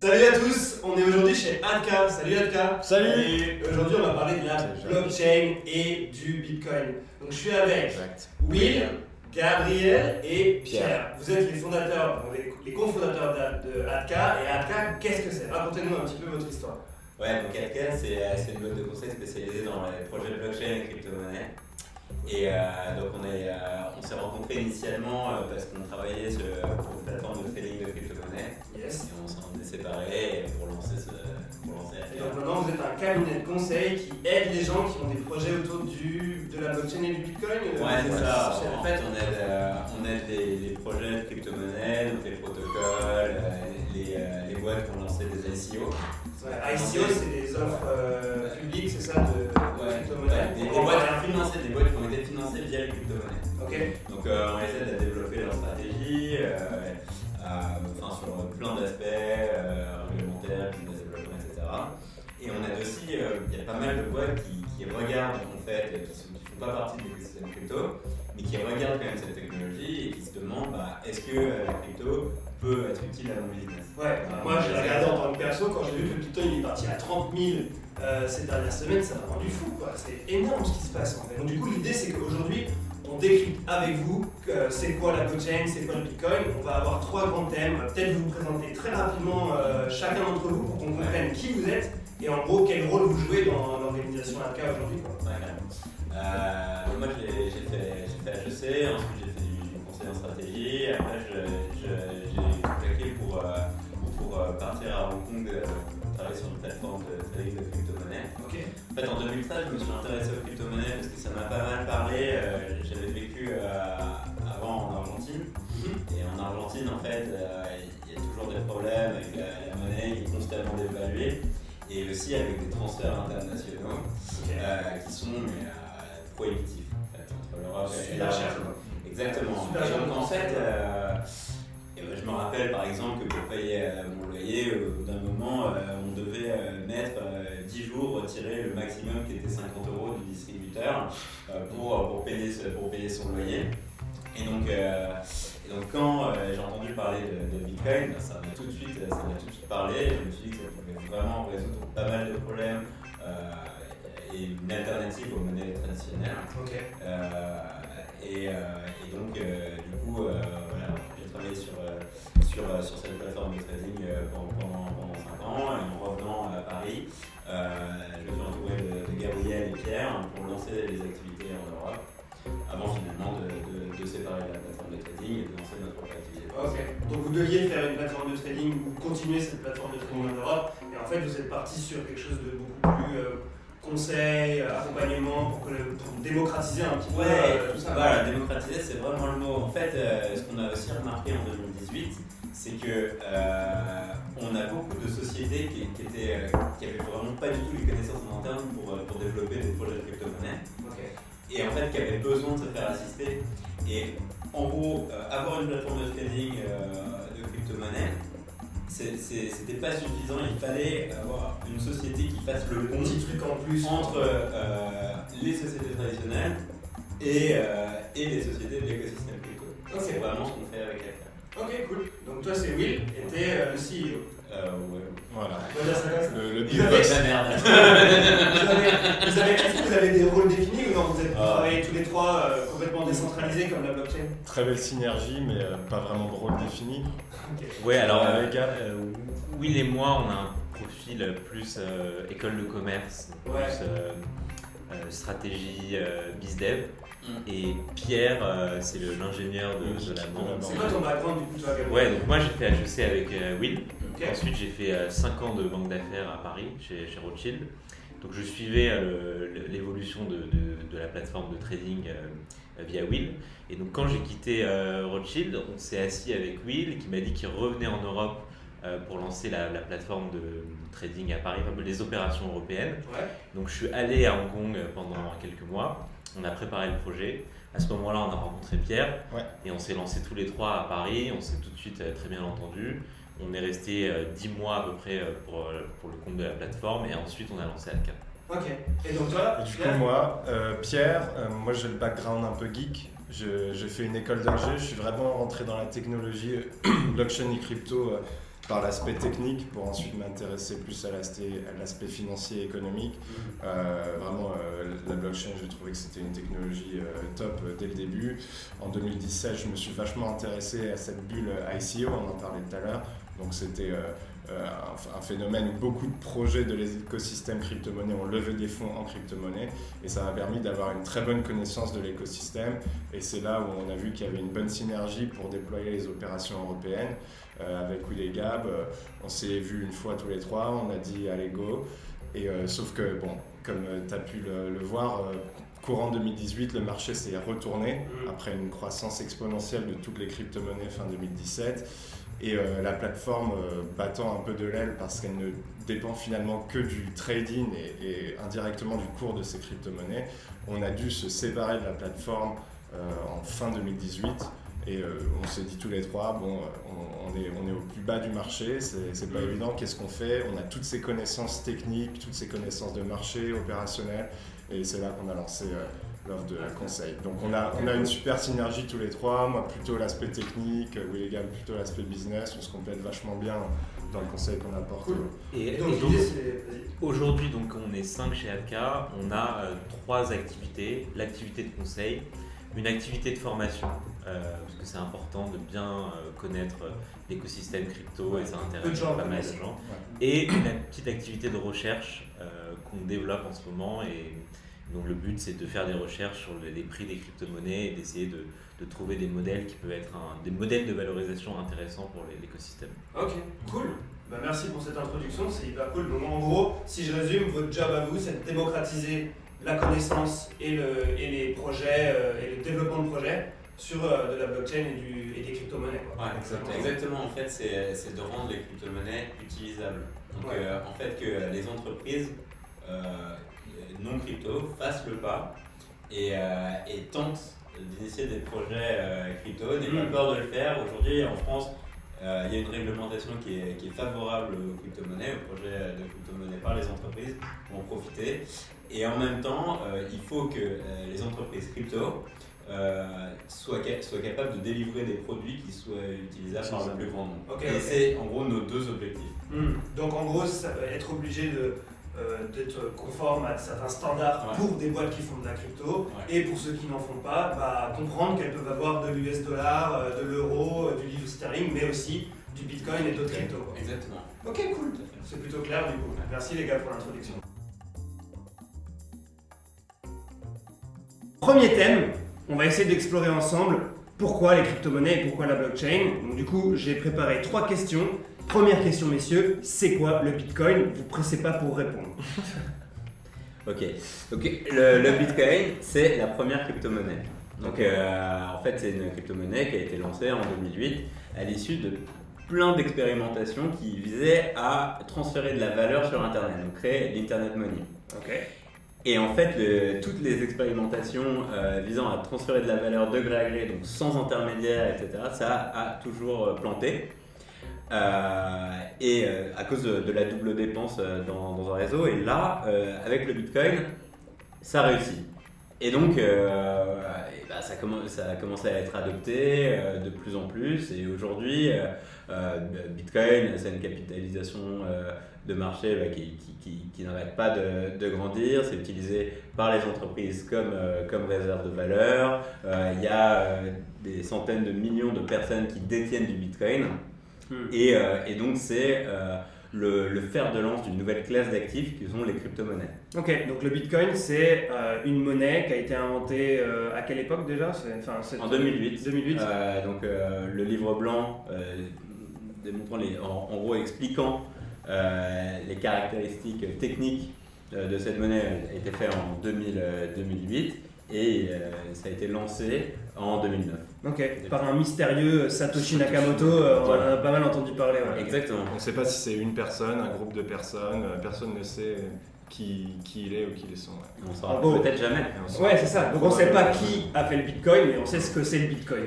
Salut à tous, on est aujourd'hui chez Adka. Salut Adka. Salut. Et aujourd'hui on va parler de la blockchain et du Bitcoin. Donc je suis avec Will, Gabriel et Pierre. Vous êtes les fondateurs, les cofondateurs de Adka. Et Adka, qu'est-ce que c'est? Racontez-nous un petit peu votre histoire. Ouais, donc Adka, c'est une boîte de conseil spécialisée dans les projets blockchain et crypto-monnaie. Et donc on s'est rencontrés initialement parce qu'on travaillait pour une plateforme de trading de crypto-monnaie. Yes. Et on s'en est séparés pour lancer Et donc maintenant vous êtes un cabinet de conseil qui aide les gens qui ont des projets autour de la blockchain et du Bitcoin. Ouais, c'est ça. En fait, on aide les projets de crypto-monnaie, donc les protocoles, les boîtes qui ont lancé des ICO. Ouais, ICO, c'est des offres publiques, c'est ça, de crypto-monnaie. Des boîtes financées, des boîtes qui ont été financées via les crypto-monnaies. Ok. Donc on les aide à développer leur stratégie, sur plein d'aspects, réglementaires, business développement, etc. Et on aide aussi, il y a pas mal de boîtes qui regardent en fait, qui ne font pas partie de l'écosystème crypto, mais qui regardent quand même cette technologie et qui se demandent est-ce que la crypto peut être utile à mon business. Ouais, moi j'ai regardé en tant que perso, quand j'ai vu que le Bitcoin il est parti à 30 000 ces dernières semaines, ça m'a rendu fou quoi. C'est énorme ce qui se passe en fait. Donc du coup l'idée c'est qu'aujourd'hui on décrypte avec vous c'est quoi la blockchain, c'est quoi le Bitcoin. On va avoir 3 grands thèmes. On va peut-être vous présenter très rapidement chacun d'entre vous pour qu'on comprenne qui vous êtes et en gros quel rôle vous jouez dans l'organisation Adka aujourd'hui. Moi j'ai fait HEC, ensuite j'ai fait du conseil en stratégie, après j'ai claqué pour partir à Hong Kong travailler sur une plateforme de trading de crypto-monnaie. Okay. En fait en 2013 je me suis intéressé aux crypto-monnaies parce que ça m'a pas mal parlé. J'avais vécu avant en Argentine et en Argentine en fait il y a toujours des problèmes avec la monnaie qui est constamment dévaluée et aussi avec des transferts internationaux qui sont prohibitifs en fait, entre l'Europe et la Chine. Exactement. Super cher. Donc en fait je me rappelle par exemple que pour payer mon loyer, au bout d'un moment, on devait mettre 10 jours, retirer le maximum qui était 50 € du distributeur pour payer son loyer. Et donc quand j'ai entendu parler de Bitcoin, ça m'a tout de suite parlé. Je me suis dit que ça pouvait vraiment résoudre pas mal de problèmes et une alternative aux monnaies traditionnelles. Okay. Et donc du coup j'ai travaillé sur cette plateforme de trading pendant 5 ans et en revenant à Paris je me suis entouré de Gabriel et Pierre pour lancer les activités en Europe avant finalement de séparer la plateforme de trading et de lancer notre propre activité. Ok, donc vous deviez faire une plateforme de trading ou continuer cette plateforme de trading en Europe et en fait vous êtes parti sur quelque chose de beaucoup plus conseil, accompagnement pour démocratiser un petit peu tout ça. Voilà, démocratiser c'est vraiment le mot. En fait, ce qu'on a aussi remarqué en 2018, c'est que on a beaucoup de sociétés qui avaient vraiment pas du tout les connaissances en interne pour développer des projets de crypto-monnaie. Okay. Et en fait qui avaient besoin de se faire assister. Et en gros, avoir une plateforme de trading de crypto-monnaie, c'était pas suffisant, il fallait avoir une société qui fasse le pont petit truc en plus entre les sociétés traditionnelles et les sociétés de l'écosystème crypto. Okay. C'est vraiment ce qu'on fait avec Adka. Ok, cool. Donc toi c'est Will et t'es le CEO. Ouais. Voilà. On va dire ça comme ça. Le Vous avez- La merde. Est-ce que vous avez des rôles définis ou non? Vous travaillez tous les trois complètement décentralisés comme la blockchain? Très belle synergie, mais pas vraiment de rôle défini. Okay. Ouais, alors les gars, Will et moi, on a un profil plus école de commerce, Ouais. plus stratégie, bizdev. Et Pierre, c'est l'ingénieur de la banque. C'est quoi ton background du coup toi Gabriel? Ouais, donc moi j'ai fait HEC avec Will. Ok. Ensuite j'ai fait 5 ans de banque d'affaires à Paris, chez Rothschild. Donc je suivais l'évolution de la plateforme de trading via Will. Et donc quand j'ai quitté Rothschild, on s'est assis avec Will qui m'a dit qu'il revenait en Europe pour lancer la plateforme de trading à Paris, enfin les opérations européennes. Ouais. Donc je suis allé à Hong Kong pendant quelques mois, on a préparé le projet. À ce moment-là, on a rencontré Pierre et on s'est lancé tous les trois à Paris, on s'est tout de suite très bien entendu. On est resté 10 mois à peu près pour le compte de la plateforme et ensuite on a lancé Adka. Ok. Et donc toi, du coup, moi, Pierre, moi j'ai le background un peu geek. J'ai fait une école d'ingé, je suis vraiment rentré dans la technologie blockchain et crypto par l'aspect technique pour ensuite m'intéresser plus à l'aspect financier et économique. Vraiment, la blockchain, j'ai trouvé que c'était une technologie top dès le début. En 2017, je me suis vachement intéressé à cette bulle ICO, on en parlait tout à l'heure. Donc c'était un phénomène où beaucoup de projets de l'écosystème crypto-monnaie ont levé des fonds en crypto-monnaie et ça m'a permis d'avoir une très bonne connaissance de l'écosystème et c'est là où on a vu qu'il y avait une bonne synergie pour déployer les opérations européennes avec Will et Gab. On s'est vu une fois tous les trois, on a dit allez go et sauf que bon, comme tu as pu le voir, courant 2018, le marché s'est retourné après une croissance exponentielle de toutes les crypto-monnaies fin 2017. Et la plateforme battant un peu de l'aile parce qu'elle ne dépend finalement que du trading et indirectement du cours de ces crypto-monnaies, on a dû se séparer de la plateforme en fin 2018 et on s'est dit tous les trois, bon, on est au plus bas du marché, c'est pas évident, qu'est-ce qu'on fait? On a toutes ces connaissances techniques, toutes ces connaissances de marché opérationnelles et c'est là qu'on a lancé l'offre de conseil. Donc on a une super synergie tous les trois, moi plutôt l'aspect technique, Will et Gab plutôt l'aspect business, on se complète vachement bien dans le conseil qu'on apporte. Cool. Et donc donc, l'idée c'est... aujourd'hui, donc, on est 5 chez Alka, on a 3 activités, l'activité de conseil, une activité de formation, parce que c'est important de bien connaître l'écosystème crypto et ça intéresse pas mal de gens, et une petite activité de recherche qu'on développe en ce moment. Et donc le but c'est de faire des recherches sur les prix des crypto-monnaies et d'essayer de trouver des modèles qui peuvent être des modèles de valorisation intéressants pour l'écosystème. Ok, cool. Bah, merci pour cette introduction, c'est hyper cool. Donc en gros, si je résume, votre job à vous c'est de démocratiser la connaissance et les projets et le développement de projets sur de la blockchain et des crypto-monnaies. Ouais, exactement. En fait, c'est de rendre les crypto-monnaies utilisables. Donc en fait que les entreprises non crypto fassent le pas et tentent d'initier des projets crypto, n'aient pas peur de le faire. Aujourd'hui en France, il y a une réglementation qui est favorable aux crypto-monnaies, aux projets de crypto-monnaies par les entreprises pour en profiter. Et en même temps, il faut que les entreprises crypto soient capables de délivrer des produits qui soient utilisables par le plus grand nombre. Et c'est en gros nos 2 objectifs. Donc en gros, ça va être obligé d'être conforme à certains standards pour des boîtes qui font de la crypto et pour ceux qui n'en font pas, comprendre qu'elles peuvent avoir de l'US dollar, de l'euro, du livre sterling, mais aussi du bitcoin et d'autres cryptos. Exactement. Ok, cool. C'est plutôt clair du coup. Merci les gars pour l'introduction. Premier thème, on va essayer d'explorer ensemble pourquoi les crypto-monnaies et pourquoi la blockchain. Donc, du coup, j'ai préparé 3 questions. Première question, messieurs, c'est quoi le Bitcoin? Vous pressez pas pour répondre. Ok, donc le Bitcoin, c'est la première crypto-monnaie. Donc en fait, c'est une crypto-monnaie qui a été lancée en 2008 à l'issue de plein d'expérimentations qui visaient à transférer de la valeur sur Internet, donc créer l'Internet Money. Et en fait, toutes les expérimentations visant à transférer de la valeur de gré à gré, donc sans intermédiaire, etc., ça a toujours planté. Et à cause de la double dépense dans un réseau. Et là, avec le Bitcoin, ça réussit. Et donc, ça a commencé à être adopté de plus en plus. Et aujourd'hui, Bitcoin, c'est une capitalisation de marché qui n'arrête pas de grandir. C'est utilisé par les entreprises comme réserve de valeur. Il y a des centaines de millions de personnes qui détiennent du Bitcoin. Et donc c'est le fer de lance d'une nouvelle classe d'actifs qui sont les crypto-monnaies. Ok, donc le Bitcoin c'est une monnaie qui a été inventée à quelle époque déjà? En 2008. 2008. Donc le livre blanc démontrant en gros expliquant les caractéristiques techniques de cette monnaie a été fait en 2008 et ça a été lancé en 2009. Ok, par un mystérieux Satoshi Nakamoto, on en a pas mal entendu parler. Exactement. On ne sait pas si c'est une personne, un groupe de personnes, personne ne sait qui il est ou qui ils sont. On ne saura peut-être jamais. Ouais, c'est ça. Donc on ne sait pas qui a fait le Bitcoin, mais on sait ce que c'est le Bitcoin.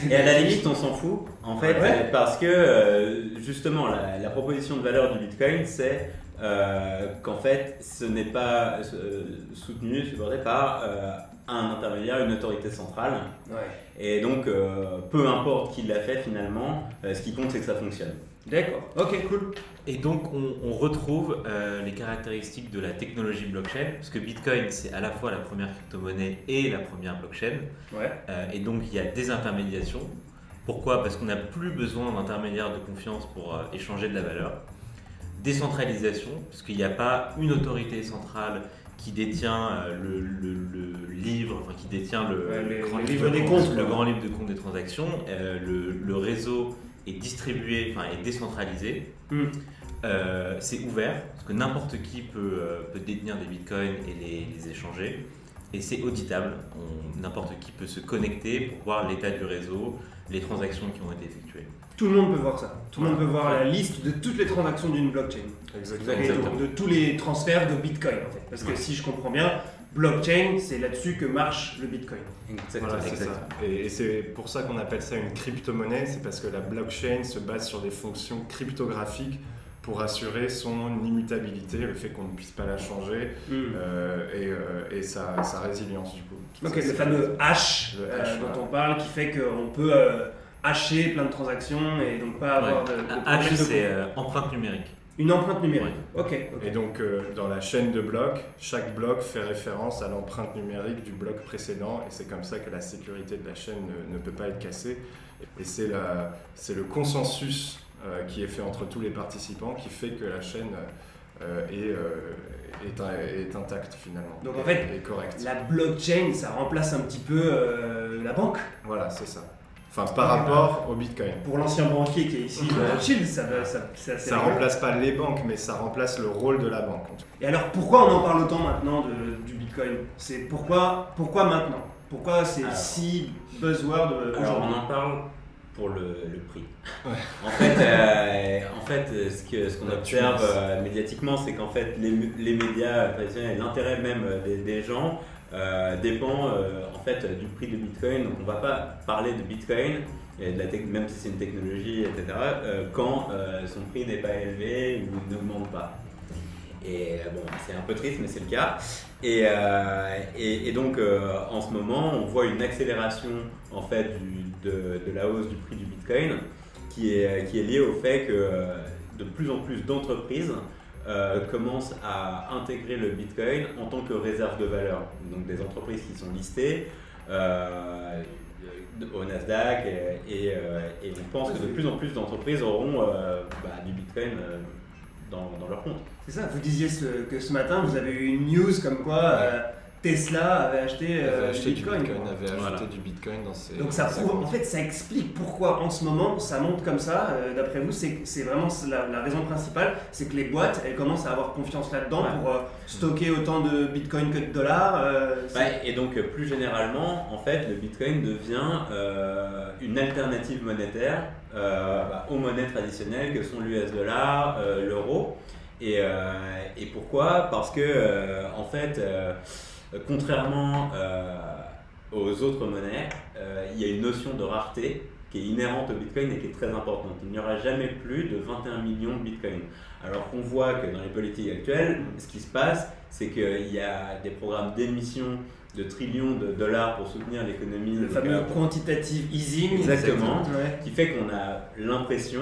Et à la limite, on s'en fout, en fait, parce que justement, la proposition de valeur du Bitcoin, c'est qu'en fait, ce n'est pas soutenu, supporté par un intermédiaire, une autorité centrale. Ouais. Et donc, peu importe qui l'a fait finalement, ce qui compte c'est que ça fonctionne. D'accord. Ok, cool. Et donc on retrouve les caractéristiques de la technologie blockchain, parce que Bitcoin c'est à la fois la première crypto-monnaie et la première blockchain, Ouais. et donc il y a des intermédiations. Pourquoi ? Parce qu'on n'a plus besoin d'intermédiaires de confiance pour échanger de la valeur. Décentralisation, parce qu'il n'y a pas une autorité centrale qui détient le livre, enfin qui détient Le grand livre des de comptes, le quoi. grand livre de compte des transactions. Le réseau est distribué, enfin est décentralisé. C'est ouvert, parce que n'importe qui peut détenir des bitcoins et les échanger. Et c'est auditable, n'importe qui peut se connecter pour voir l'état du réseau, les transactions qui ont été effectuées. Tout le monde peut voir ça. Tout le monde peut voir la liste de toutes les transactions d'une blockchain. Exactement. Et donc de tous les transferts de Bitcoin en fait. Parce que si je comprends bien, blockchain, c'est là-dessus que marche le Bitcoin. Voilà, c'est ça. Exactement. Et c'est pour ça qu'on appelle ça une crypto-monnaie, c'est parce que la blockchain se base sur des fonctions cryptographiques pour assurer son immutabilité, le fait qu'on ne puisse pas la changer et sa résilience du coup. Ok, Ça, le c'est- fameux hash, le hash, dont voilà. on parle, qui fait qu'on peut hasher plein de transactions et donc pas avoir de Un problème hash, de c'est empreinte numérique. Une empreinte numérique. Ok. Et donc dans la chaîne de blocs, chaque bloc fait référence à l'empreinte numérique du bloc précédent et c'est comme ça que la sécurité de la chaîne ne peut pas être cassée. Et c'est le consensus qui est fait entre tous les participants qui fait que la chaîne est intacte finalement. Donc en fait, est correcte. La blockchain, ça remplace un petit peu la banque. Voilà, c'est ça. Enfin, par rapport au Bitcoin. Pour l'ancien banquier qui est ici, Rothschild, c'est assez Ça rigolo. remplace pas les banques, mais ça remplace le rôle de la banque. Et alors pourquoi on en parle autant maintenant du Bitcoin? C'est pourquoi maintenant? Pourquoi c'est Alors. si buzzword Alors aujourd'hui? on en parle pour le prix. Ouais. En fait, ce qu'on La observe tueuse. médiatiquement, c'est qu'en fait les médias traditionnels, l'intérêt même des gens dépend en fait du prix de Bitcoin. Donc on va pas parler de Bitcoin, et de même si c'est une technologie, etc. Quand son prix n'est pas élevé ou n'augmente pas. Et bon, c'est un peu triste, mais c'est le cas. Et donc, en ce moment, on voit une accélération en fait de la hausse du prix du Bitcoin, qui est liée au fait que de plus en plus d'entreprises commencent à intégrer le Bitcoin en tant que réserve de valeur. Donc, des entreprises qui sont listées au Nasdaq, et on pense que de plus en plus d'entreprises auront du Bitcoin dans leur compte. C'est ça, vous disiez que ce matin vous avez eu une news comme quoi Tesla avait acheté, avait acheté du Bitcoin. avait Voilà. ajouté du Bitcoin dans ses. Donc ça dans sa prouve, compte. en fait ça explique pourquoi en ce moment ça monte comme ça, d'après vous, c'est vraiment la raison principale, c'est que les boîtes elles commencent à avoir confiance là-dedans Ouais. pour stocker autant de Bitcoin que de dollars. Et donc plus généralement, en fait, le Bitcoin devient une alternative monétaire aux monnaies traditionnelles que sont l'US dollar, l'euro. Et pourquoi ? Parce que en fait, contrairement aux autres monnaies, il y a une notion de rareté qui est inhérente au Bitcoin et qui est très importante. Il n'y aura jamais plus de 21 millions de Bitcoin. Alors qu'on voit que dans les politiques actuelles, ce qui se passe, c'est qu'il y a des programmes d'émission de trillions de dollars pour soutenir l'économie. le fameux quantitative easing. Exactement. Ouais. Qui fait qu'on a l'impression,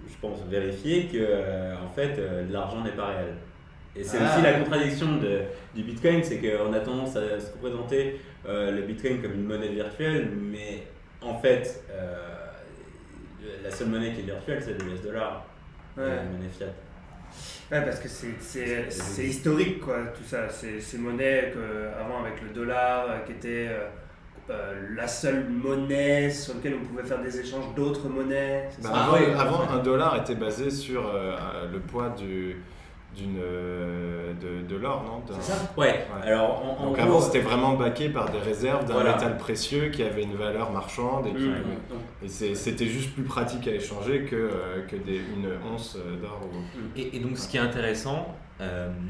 je pense vérifier, que en fait l'argent n'est pas réel. Et c'est aussi la contradiction du Bitcoin, c'est qu'on a tendance à se représenter le Bitcoin comme une monnaie virtuelle, mais en fait la seule monnaie qui est virtuelle c'est le US dollar, Ouais. la monnaie fiat. Ouais, parce que c'est historique, quoi, tout ça. Ces monnaies avant avec le dollar, qui était la seule monnaie sur laquelle on pouvait faire des échanges d'autres monnaies. C'est Bah, ça avant, un dollar était basé sur le poids de l'or, non C'est ça. Ouais, Ouais. alors en Donc gros, avant, c'était vraiment baqué par des réserves d'un Voilà. métal précieux qui avait une valeur marchande. Et c'était juste plus pratique à échanger que une once d'or. Et donc ce qui est intéressant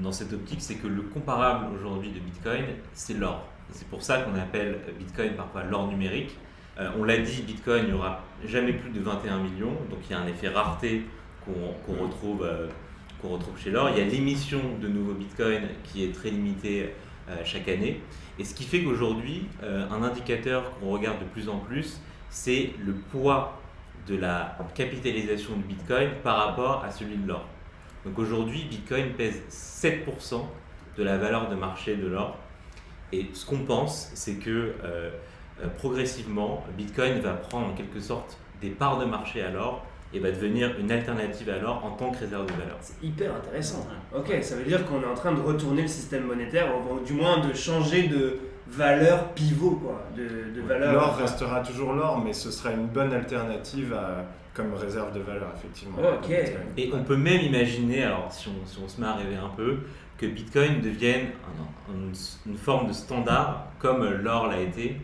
dans cette optique, c'est que le comparable aujourd'hui de Bitcoin, c'est l'or. Et c'est pour ça qu'on appelle Bitcoin parfois l'or numérique. On l'a dit, Bitcoin, il n'y aura jamais plus de 21 millions, donc il y a un effet rareté qu'on retrouve chez l'or. Il y a l'émission de nouveaux Bitcoin qui est très limitée chaque année. Et ce qui fait qu'aujourd'hui, un indicateur qu'on regarde de plus en plus, c'est le poids de la capitalisation du Bitcoin par rapport à celui de l'or. Donc aujourd'hui, Bitcoin pèse 7% de la valeur de marché de l'or. Et ce qu'on pense, c'est que progressivement, Bitcoin va prendre en quelque sorte des parts de marché à l'or et va devenir une alternative à l'or en tant que réserve de valeur. C'est hyper intéressant. Ok, ça veut dire qu'on est en train de retourner le système monétaire, ou du moins de changer de valeur pivot, quoi. De valeur. L'or restera toujours l'or, mais ce sera une bonne alternative comme réserve de valeur, effectivement. Ok. Et on peut même imaginer, alors si on se met à rêver un peu, que Bitcoin devienne une forme de standard comme l'or l'a été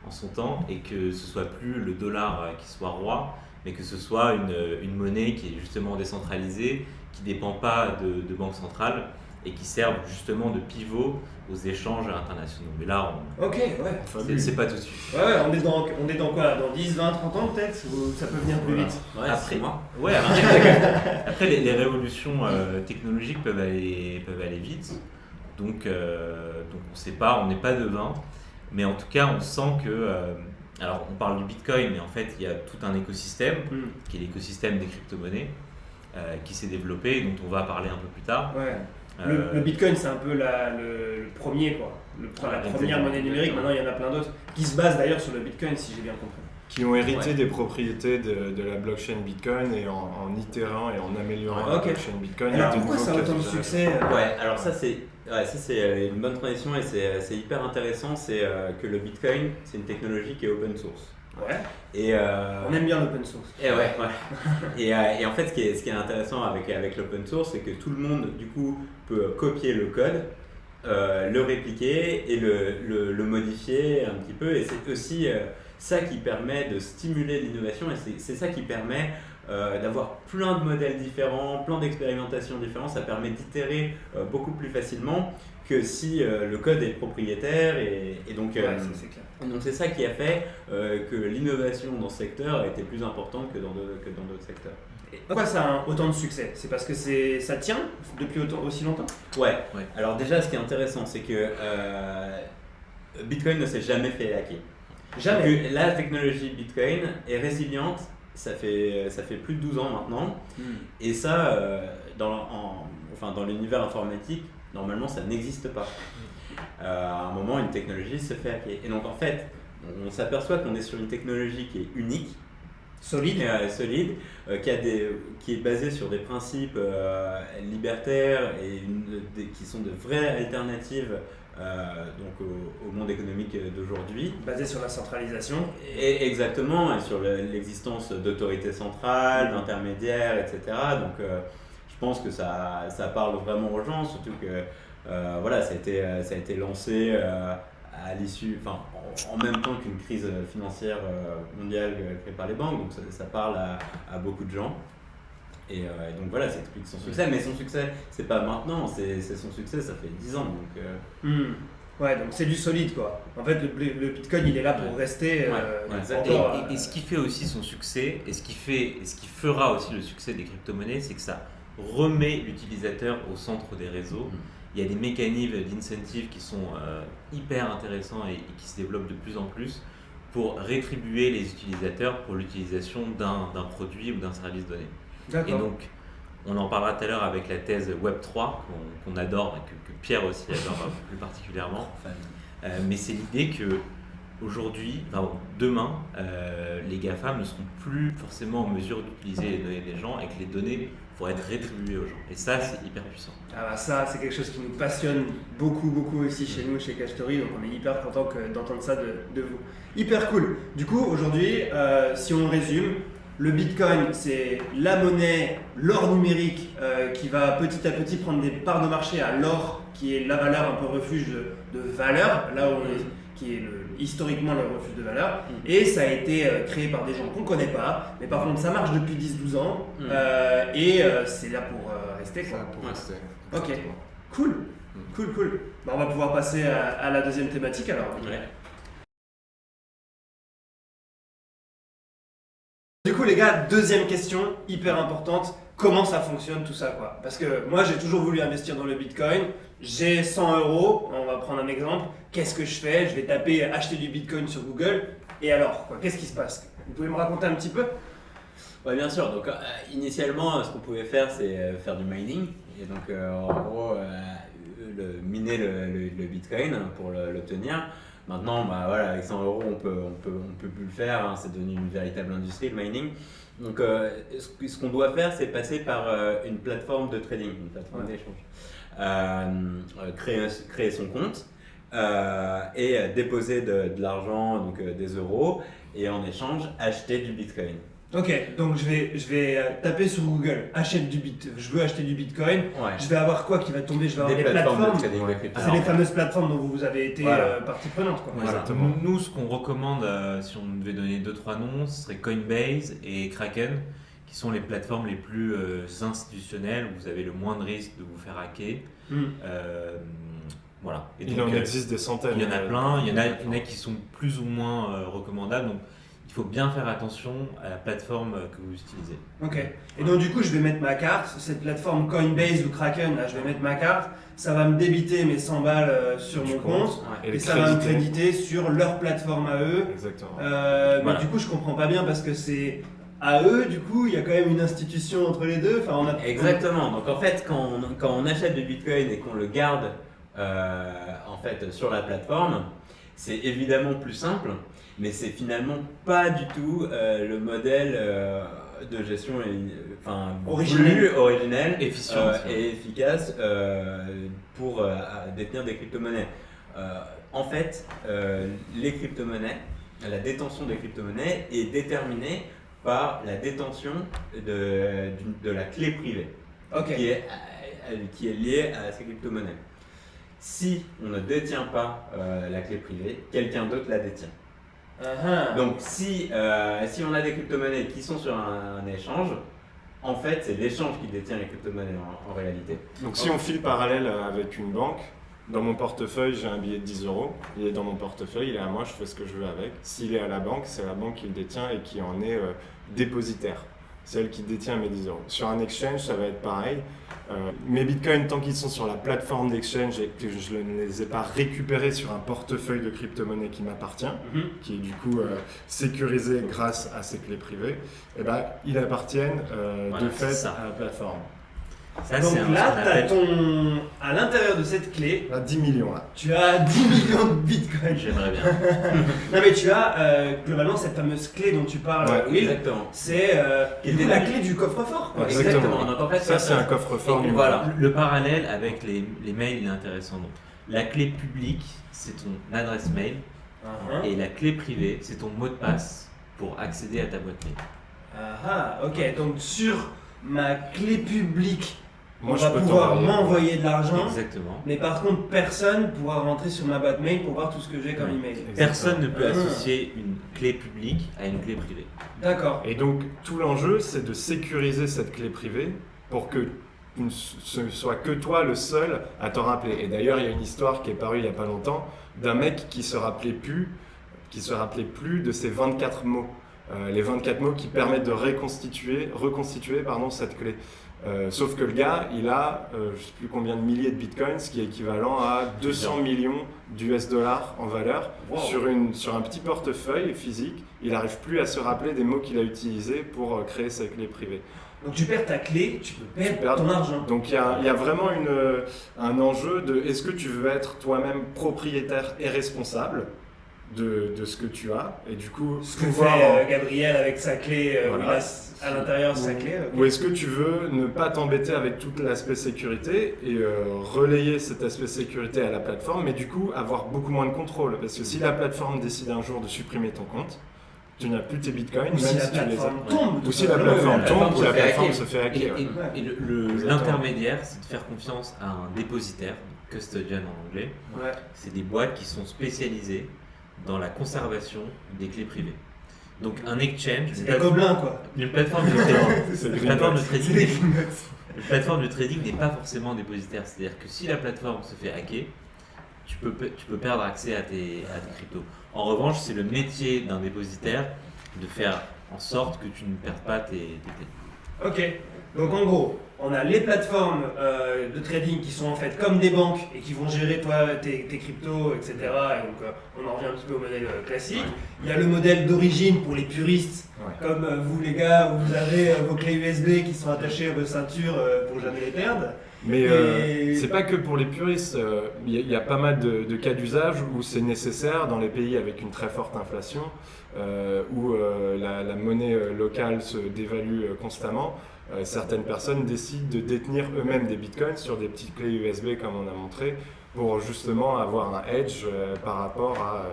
en son temps, et que ce soit plus le dollar qui soit roi, mais que ce soit une monnaie qui est justement décentralisée, qui ne dépend pas de banque centrale et qui serve justement de pivot aux échanges internationaux. Mais là, Ok, ouais. c'est pas tout de suite. Ouais, on est dans quoi là? Dans 10, 20, 30 ans peut-être? Ou ça peut venir plus vite? Ouais, Après, c'est moi. ouais, après les révolutions technologiques peuvent aller vite, donc on sait pas, on n'est pas devin, mais en tout cas on sent que, alors on parle du Bitcoin, mais en fait il y a tout un écosystème qui est l'écosystème des crypto-monnaies qui s'est développé, dont on va parler un peu plus tard. Ouais. Le Bitcoin, c'est un peu le premier, quoi. La première monnaie numérique. Maintenant, il y en a plein d'autres qui se basent d'ailleurs sur le Bitcoin, si j'ai bien compris. Qui ont hérité des propriétés de la blockchain Bitcoin et en itérant et en améliorant la blockchain Bitcoin. Alors pourquoi ça a autant de succès Ouais, alors ça c'est une bonne transition et c'est hyper intéressant. C'est que le Bitcoin, c'est une technologie qui est open source. Ouais. Et on aime bien l'open source. Et ouais. Et en fait, ce qui est intéressant avec l'open source, c'est que tout le monde du coup peut copier le code, le répliquer et le modifier un petit peu. Et c'est aussi ça qui permet de stimuler l'innovation et c'est ça qui permet d'avoir plein de modèles différents, plein d'expérimentations différentes. Ça permet d'itérer beaucoup plus facilement que si le code est propriétaire et donc ça, c'est clair. donc c'est ça qui a fait que l'innovation dans ce secteur a été plus importante que dans d'autres secteurs. Et pourquoi ça a autant de succès? C'est parce que ça tient depuis aussi longtemps? Ouais. Alors déjà, ce qui est intéressant, c'est que Bitcoin ne s'est jamais fait hacker. Jamais. Donc, la technologie Bitcoin est résiliente. Ça fait plus de 12 ans maintenant. Et ça, dans l'univers informatique, normalement, ça n'existe pas. À un moment, une technologie se fait hacker. Et donc, en fait, on s'aperçoit qu'on est sur une technologie qui est unique, solide, qui est basée sur des principes libertaires et qui sont de vraies alternatives au monde économique d'aujourd'hui. Basé sur la centralisation. Et exactement, et sur l'existence d'autorités centrales, d'intermédiaires, etc. Donc je pense que ça parle vraiment aux gens, surtout que ça a été lancé à l'issue, en même temps qu'une crise financière mondiale créée par les banques, donc ça parle à beaucoup de gens. Et donc voilà, ça explique son succès, mais son succès, c'est pas maintenant, c'est son succès, ça fait 10 ans. Donc, Ouais, donc c'est du solide quoi. En fait, le Bitcoin, il est là pour rester. Et ce qui fait aussi son succès, et ce qui fera aussi le succès des crypto-monnaies, c'est que ça remet l'utilisateur au centre des réseaux. Il y a des mécanismes d'incentive qui sont hyper intéressants et qui se développent de plus en plus pour rétribuer les utilisateurs pour l'utilisation d'un produit ou d'un service donné. D'accord. Et donc, on en parlera tout à l'heure avec la thèse Web3 qu'on adore et que Pierre aussi adore plus particulièrement. Mais c'est l'idée que aujourd'hui, demain, les GAFAM ne seront plus forcément en mesure d'utiliser les données des gens et que les données vont être rétribuées aux gens. Et ça, c'est hyper puissant. Ah bah ça, c'est quelque chose qui nous passionne beaucoup aussi chez nous, chez Cachetori, donc on est hyper content d'entendre ça de vous. Hyper cool. Du coup, aujourd'hui, si on résume, le Bitcoin, c'est la monnaie, l'or numérique qui va petit à petit prendre des parts de marché à l'or, qui est la valeur un peu refuge de valeur, là où on est, qui est historiquement le refuge de valeur. Et ça a été créé par des gens qu'on ne connaît pas, mais par contre ça marche depuis 10-12 ans et c'est là pour rester. Quoi. Pour rester. Ok, cool. Bah, on va pouvoir passer à la deuxième thématique alors. Ouais. Du coup les gars, deuxième question hyper importante. comment ça fonctionne tout ça quoi. Parce que moi j'ai toujours voulu investir dans le Bitcoin, j'ai 100 €, on va prendre un exemple, qu'est-ce que je fais? Je vais taper acheter du Bitcoin sur Google, et alors quoi, qu'est-ce qui se passe? Vous pouvez me raconter un petit peu? Ouais, bien sûr. Donc, initialement, ce qu'on pouvait faire, c'est faire du mining. Et donc, en gros, miner le Bitcoin pour l'obtenir. Maintenant, bah, voilà, avec 100 €, on peut plus le faire. Hein, c'est devenu une véritable industrie, le mining. Donc, ce qu'on doit faire, c'est passer par une plateforme de trading, une plateforme d'échange. Créer son compte et déposer de l'argent, donc des euros, et en échange, acheter du Bitcoin. Ok, donc je vais taper sur Google, je veux acheter du Bitcoin, Ouais. je vais avoir quoi qui va tomber? Je vais avoir Des des plateformes de plateformes. trading de crypto. C'est les fameuses plateformes dont vous avez été Voilà. partie prenante quoi. Voilà. Exactement. Nous, ce qu'on recommande, si on devait donner 2-3 noms, ce serait Coinbase et Kraken, qui sont les plateformes les plus institutionnelles, où vous avez le moins de risque de vous faire hacker. Voilà. Et Il donc, en existe des centaines. il y en a plein, il y en a qui sont plus ou moins recommandables. Donc, il faut bien faire attention à la plateforme que vous utilisez. Ok. Et donc du coup, je vais mettre ma carte, cette plateforme Coinbase ou Kraken, là, je vais mettre ma carte, ça va me débiter mes 100 balles sur Du mon compte. compte, Et et les ça va me créditer. créditer sur leur plateforme à eux. Exactement. Mais Voilà. du coup, je comprends pas bien parce que c'est à eux, du coup, il y a quand même une institution entre les deux. Enfin, on a... Exactement. Donc en fait, quand on achète du Bitcoin et qu'on le garde en fait sur la plateforme, c'est évidemment plus simple, mais c'est finalement pas du tout le modèle de gestion originel, Efficient. et efficace pour détenir des crypto-monnaies. En fait, les crypto-monnaies, la détention des crypto-monnaies est déterminée par la détention de la clé privée Ok. qui est liée à ces crypto-monnaies. Si on ne détient pas la clé privée, quelqu'un d'autre la détient. Donc si on a des crypto-monnaies qui sont sur un échange, en fait c'est l'échange qui détient les crypto-monnaies en réalité. Donc si on file parallèle avec une banque, dans mon portefeuille j'ai un billet de 10 €, il est dans mon portefeuille, il est à moi, je fais ce que je veux avec. S'il est à la banque, c'est la banque qui le détient et qui en est dépositaire. C'est elle qui détient mes 10 €. Sur un exchange, ça va être pareil. Mes bitcoins, tant qu'ils sont sur la plateforme d'exchange et que je ne les ai pas récupérés sur un portefeuille de crypto-monnaie qui m'appartient, qui est du coup sécurisé grâce à ces clés privées, eh ben, ils appartiennent Voilà, de fait c'est ça. à la plateforme. Ça, c'est Donc là, ce qu'on appelle- à l'intérieur de cette clé, Là, 10 millions là. tu as 10 millions de bitcoins. J'aimerais bien. Non mais tu as globalement cette fameuse clé dont tu parles, Ouais, Will, Exactement. c'est Qui était la la- clé du coffre-fort. quoi. Exactement. Donc en fait, Ça, c'est un coffre-fort Et numérique. voilà. Le parallèle avec les mails il est intéressant. Donc, la clé publique, c'est ton adresse mail, et la clé privée, c'est ton mot de passe pour accéder à ta boîte mail. Ok, donc sur ma clé publique, Moi, on je va peux pouvoir t'envoyer. m'envoyer de l'argent, Exactement. mais par contre personne pourra rentrer sur ma boîte mail pour voir tout ce que j'ai comme Ouais. email. Personne ne peut Ah. associer une clé publique à une clé privée. D'accord. Et donc, tout l'enjeu, c'est de sécuriser cette clé privée pour que ce ne soit que toi le seul à t'en rappeler. Et d'ailleurs, il y a une histoire qui est parue il n'y a pas longtemps d'un mec qui se rappelait plus de ces 24 mots. Les 24 mots qui permettent de reconstituer cette clé. Sauf que le gars, il a je ne sais plus combien de milliers de bitcoins, ce qui est équivalent à 200 millions d'US dollars en valeur Wow. sur un petit portefeuille physique. Il n'arrive plus à se rappeler des mots qu'il a utilisés pour créer sa clé privée. Donc tu perds ta clé, tu peux perdre perds- ton argent. Donc il y a vraiment un enjeu de est-ce que tu veux être toi-même propriétaire et responsable de ce que tu as et du coup Ce que pouvoir fait Gabriel avec sa clé, où Voilà. il a à l'intérieur sa clé. ok. ou est-ce que tu veux ne pas t'embêter avec tout l'aspect sécurité et relayer cet aspect sécurité à la plateforme, mais du coup avoir beaucoup moins de contrôle. Parce que si la plateforme décide un jour de supprimer ton compte, tu n'as plus tes bitcoins, Ou même si la si tu les as. plateforme tombe. Ou si la tout plateforme simplement. tombe, ou la se fait plateforme hacker. se fait hacker. ouais. Et Exactement. l'intermédiaire, c'est de faire confiance à un dépositaire, custodian en anglais. Ouais. C'est des boîtes qui sont spécialisées dans la conservation des clés privées. Donc un exchange, C'est des gobelins quoi. une plateforme de trading, C'est une Green plateforme de Box. trading, C'est des Gringotts. une plateforme de trading n'est pas forcément dépositaire. C'est-à-dire que si la plateforme se fait hacker, tu peux perdre accès à tes cryptos. En revanche, c'est le métier d'un dépositaire de faire en sorte que tu ne perds pas tes clés. Ok, donc en gros, on a les plateformes de trading qui sont en fait comme des banques et qui vont gérer tes cryptos, etc. Et donc on en revient un petit peu au modèle classique. Il y a le modèle d'origine pour les puristes, comme vous les gars, où vous avez vos clés USB qui sont attachées à vos ceintures pour jamais les perdre. Mais c'est pas que pour les puristes, il y a pas mal de cas d'usage où c'est nécessaire dans les pays avec une très forte inflation, où la monnaie locale se dévalue constamment. Certaines personnes décident de détenir eux-mêmes des bitcoins sur des petites clés USB comme on a montré, pour justement avoir un edge par rapport à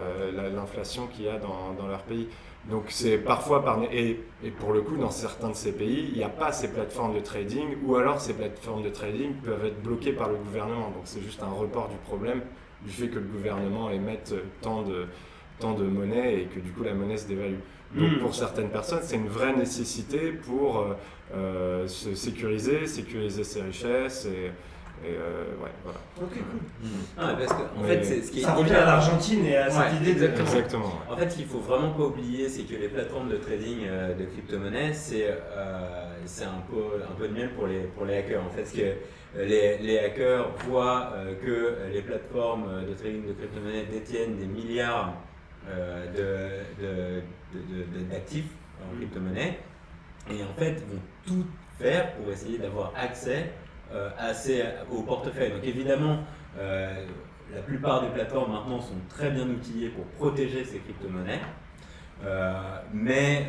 l'inflation qu'il y a dans leur pays. Donc c'est parfois et pour le coup dans certains de ces pays, il n'y a pas ces plateformes de trading, ou alors ces plateformes de trading peuvent être bloquées par le gouvernement. Donc c'est juste un report du problème du fait que le gouvernement émette tant de monnaie et que du coup la monnaie se dévalue. Donc pour certaines personnes, c'est une vraie nécessité pour se sécuriser ses richesses et ouais, voilà. Ok, cool. Parce que en fait, c'est ce qui Ça est revient à l'Argentine et à cette idée de... Exactement. Ouais. En fait, il faut vraiment pas oublier, c'est que les plateformes de trading de crypto-monnaies, c'est un peu de miel pour les hackers. En fait, parce que les hackers voient que les plateformes de trading de crypto-monnaies détiennent des milliards d'actifs en crypto-monnaie, et en fait vont tout faire pour essayer d'avoir accès au portefeuille. Donc évidemment, la plupart des plateformes maintenant sont très bien outillées pour protéger ces crypto-monnaies, mais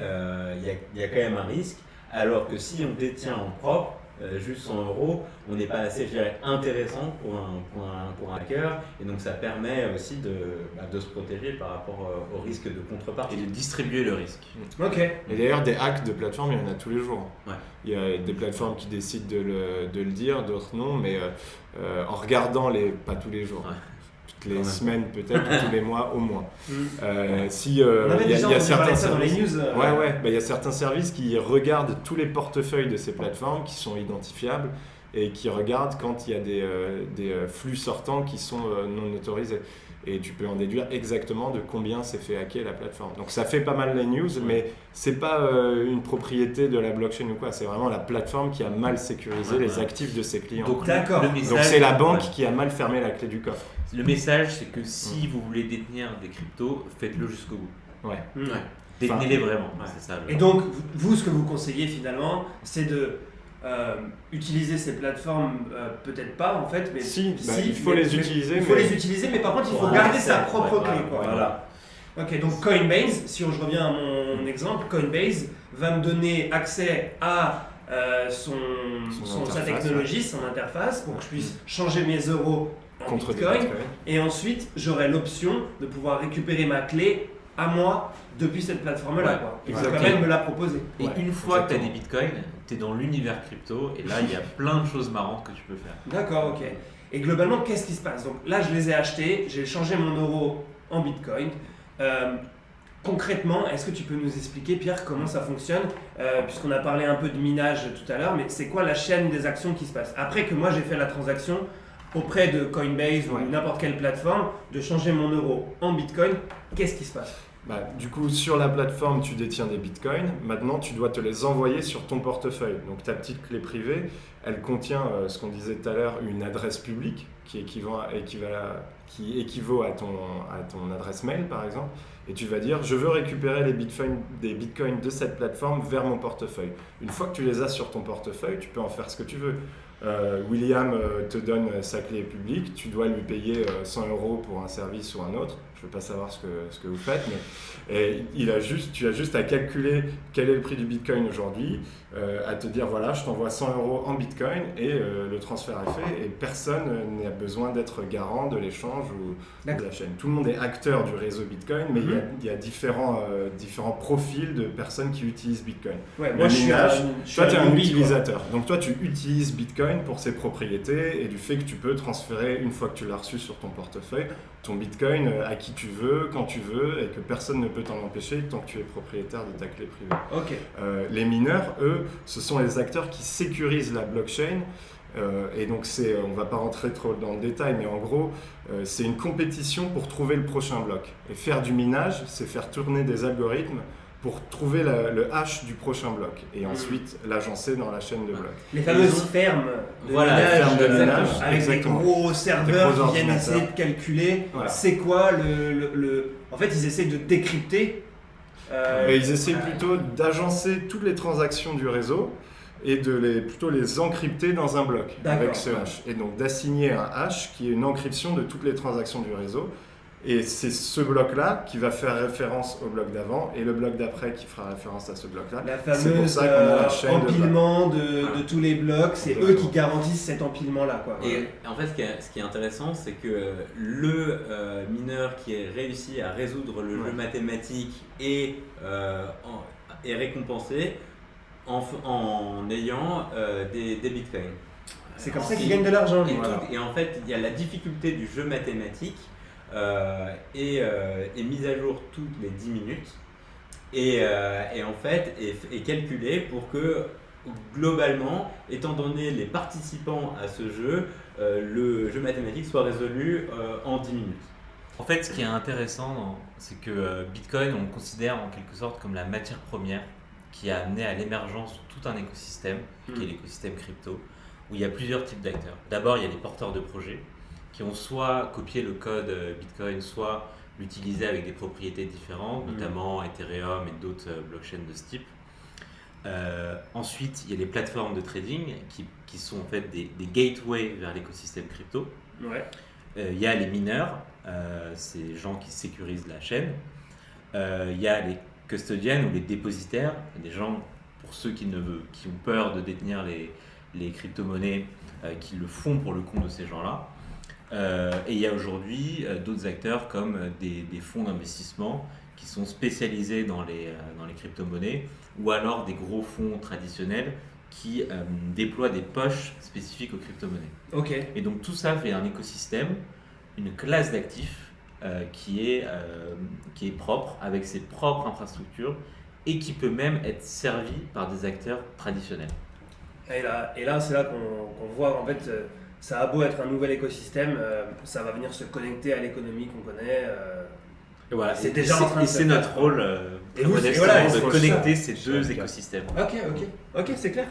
il y a quand même un risque, alors que si on détient en propre juste 100 €, on n'est pas assez, je dirais, intéressant pour un hacker, et donc ça permet aussi de se protéger par rapport au risque de contrepartie. Et de distribuer le risque. Ok. Et d'ailleurs, des hacks de plateformes, il y en a tous les jours. Ouais. Il y a des plateformes qui décident de le dire, d'autres non, mais en regardant pas tous les jours, toutes les semaines peut-être, ou tous les mois au moins. Il y a certains services, il y a certains services qui regardent tous les portefeuilles de ces plateformes qui sont identifiables et qui regardent quand il y a des flux sortants qui sont non autorisés. Et tu peux en déduire exactement de combien s'est fait hacker la plateforme. Donc ça fait pas mal les news, mais c'est pas une propriété de la blockchain ou quoi, c'est vraiment la plateforme qui a mal sécurisé les actifs de ses clients. Donc, D'accord. le message, Donc c'est la banque qui a mal fermé la clé du coffre. Le message, c'est que si vous voulez détenir des cryptos, faites-le jusqu'au bout. Ouais. Détenez-les vraiment. C'est ça. Et donc, vous, ce que vous conseillez finalement, c'est de utiliser ces plateformes, peut-être pas en fait, mais il faut les utiliser. Il faut les utiliser, mais par contre, il faut garder sa propre clé. Voilà. Ok, donc Coinbase, si je reviens à mon exemple, Coinbase va me donner accès à sa technologie, son interface, pour que je puisse changer mes euros en contre Bitcoin. des bitcoins. Et ensuite, j'aurai l'option de pouvoir récupérer ma clé à moi depuis cette plateforme-là. Quoi. Il faut quand même me la proposer. Et une fois que tu as des bitcoins, tu es dans l'univers crypto et là il y a plein de choses marrantes que tu peux faire. D'accord, ok. Et globalement, qu'est-ce qui se passe? Donc là, je les ai achetés, j'ai changé mon euro en bitcoin. Concrètement, est-ce que tu peux nous expliquer, Pierre, comment ça fonctionne? Puisqu'on a parlé un peu de minage tout à l'heure, mais c'est quoi la chaîne des actions qui se passe? Après que moi j'ai fait la transaction auprès de Coinbase ou n'importe quelle plateforme, de changer mon euro en bitcoin, qu'est-ce qui se passe? Du coup, sur la plateforme, tu détiens des bitcoins. Maintenant, tu dois te les envoyer sur ton portefeuille. Donc, ta petite clé privée, elle contient ce qu'on disait tout à l'heure, une adresse publique qui équivaut à ton adresse mail, par exemple. Et tu vas dire, je veux récupérer des bitcoins de cette plateforme vers mon portefeuille. Une fois que tu les as sur ton portefeuille, tu peux en faire ce que tu veux. William te donne sa clé publique, tu dois lui payer 100 € pour un service ou un autre. Je ne veux pas savoir ce que vous faites, mais tu as juste à calculer quel est le prix du bitcoin aujourd'hui, à te dire voilà, je t'envoie 100 € en bitcoin et le transfert est fait et personne n'a besoin d'être garant de l'échange ou de la chaîne. Tout le monde est acteur du réseau bitcoin, mais il y a différents profils de personnes qui utilisent bitcoin. Ouais, moi, toi, tu es un utilisateur. Donc toi, tu utilises bitcoin pour ses propriétés et du fait que tu peux transférer, une fois que tu l'as reçu sur ton portefeuille, ton bitcoin à qui tu veux, quand tu veux, et que personne ne peut t'en empêcher tant que tu es propriétaire de ta clé privée. Ok. Les mineurs, eux, ce sont les acteurs qui sécurisent la blockchain. Et donc, on ne va pas rentrer trop dans le détail, mais en gros, c'est une compétition pour trouver le prochain bloc. Et faire du minage, c'est faire tourner des algorithmes pour trouver le hash du prochain bloc et ensuite l'agencer dans la chaîne de blocs. Les fameuses fermes de Voilà, minage, fermes de minage, avec exactement. des gros serveurs gros qui viennent ordinateurs. essayer de calculer Voilà. c'est quoi le... En fait, ils essaient de décrypter. Et ils essaient plutôt d'agencer toutes les transactions du réseau et plutôt les encrypter dans un bloc D'accord. avec ce hash. Et donc d'assigner un hash qui est une encryption de toutes les transactions du réseau. Et c'est ce bloc-là qui va faire référence au bloc d'avant et le bloc d'après qui fera référence à ce bloc-là. La C'est pour fameuse ça qu'on a la chaîne de blocs. empilement de tous les blocs, c'est eux Exactement. qui garantissent cet empilement-là, quoi. Et en fait, ce qui est intéressant, c'est que le mineur qui a réussi à résoudre le jeu mathématique est récompensé en ayant des bitcoins. C'est comme ça qu'ils gagnent de l'argent, lui. Et en fait, il y a la difficulté du jeu mathématique est mise à jour toutes les 10 minutes et en fait est calculée pour que globalement, étant donné les participants à ce jeu, le jeu mathématique soit résolu en 10 minutes. En fait, ce qui est intéressant, c'est que Bitcoin, on le considère en quelque sorte comme la matière première qui a amené à l'émergence de tout un écosystème, qui est l'écosystème crypto, où il y a plusieurs types d'acteurs. D'abord, il y a les porteurs de projets qui ont soit copié le code Bitcoin, soit l'utilisé avec des propriétés différentes, notamment Ethereum et d'autres blockchains de ce type. Ensuite, il y a les plateformes de trading qui sont en fait des gateways vers l'écosystème crypto. Ouais. Il y a les mineurs, c'est les gens qui sécurisent la chaîne. Il y a les custodians ou les dépositaires, des gens, pour ceux qui ont peur de détenir les crypto-monnaies, qui le font pour le compte de ces gens-là. Et il y a aujourd'hui d'autres acteurs comme des fonds d'investissement qui sont spécialisés dans les crypto-monnaies ou alors des gros fonds traditionnels qui déploient des poches spécifiques aux crypto-monnaies. Ok. Et donc tout ça fait un écosystème, une classe d'actifs qui est propre, avec ses propres infrastructures et qui peut même être servi par des acteurs traditionnels. Et là c'est là qu'on voit en fait, ça a beau être un nouvel écosystème, ça va venir se connecter à l'économie qu'on connaît. Et voilà, C'est déjà en train de se c'est faire. notre rôle Et très vous, modestement voilà, de c'est connecter ça. ces C'est deux le cas. écosystèmes. Ok, c'est clair.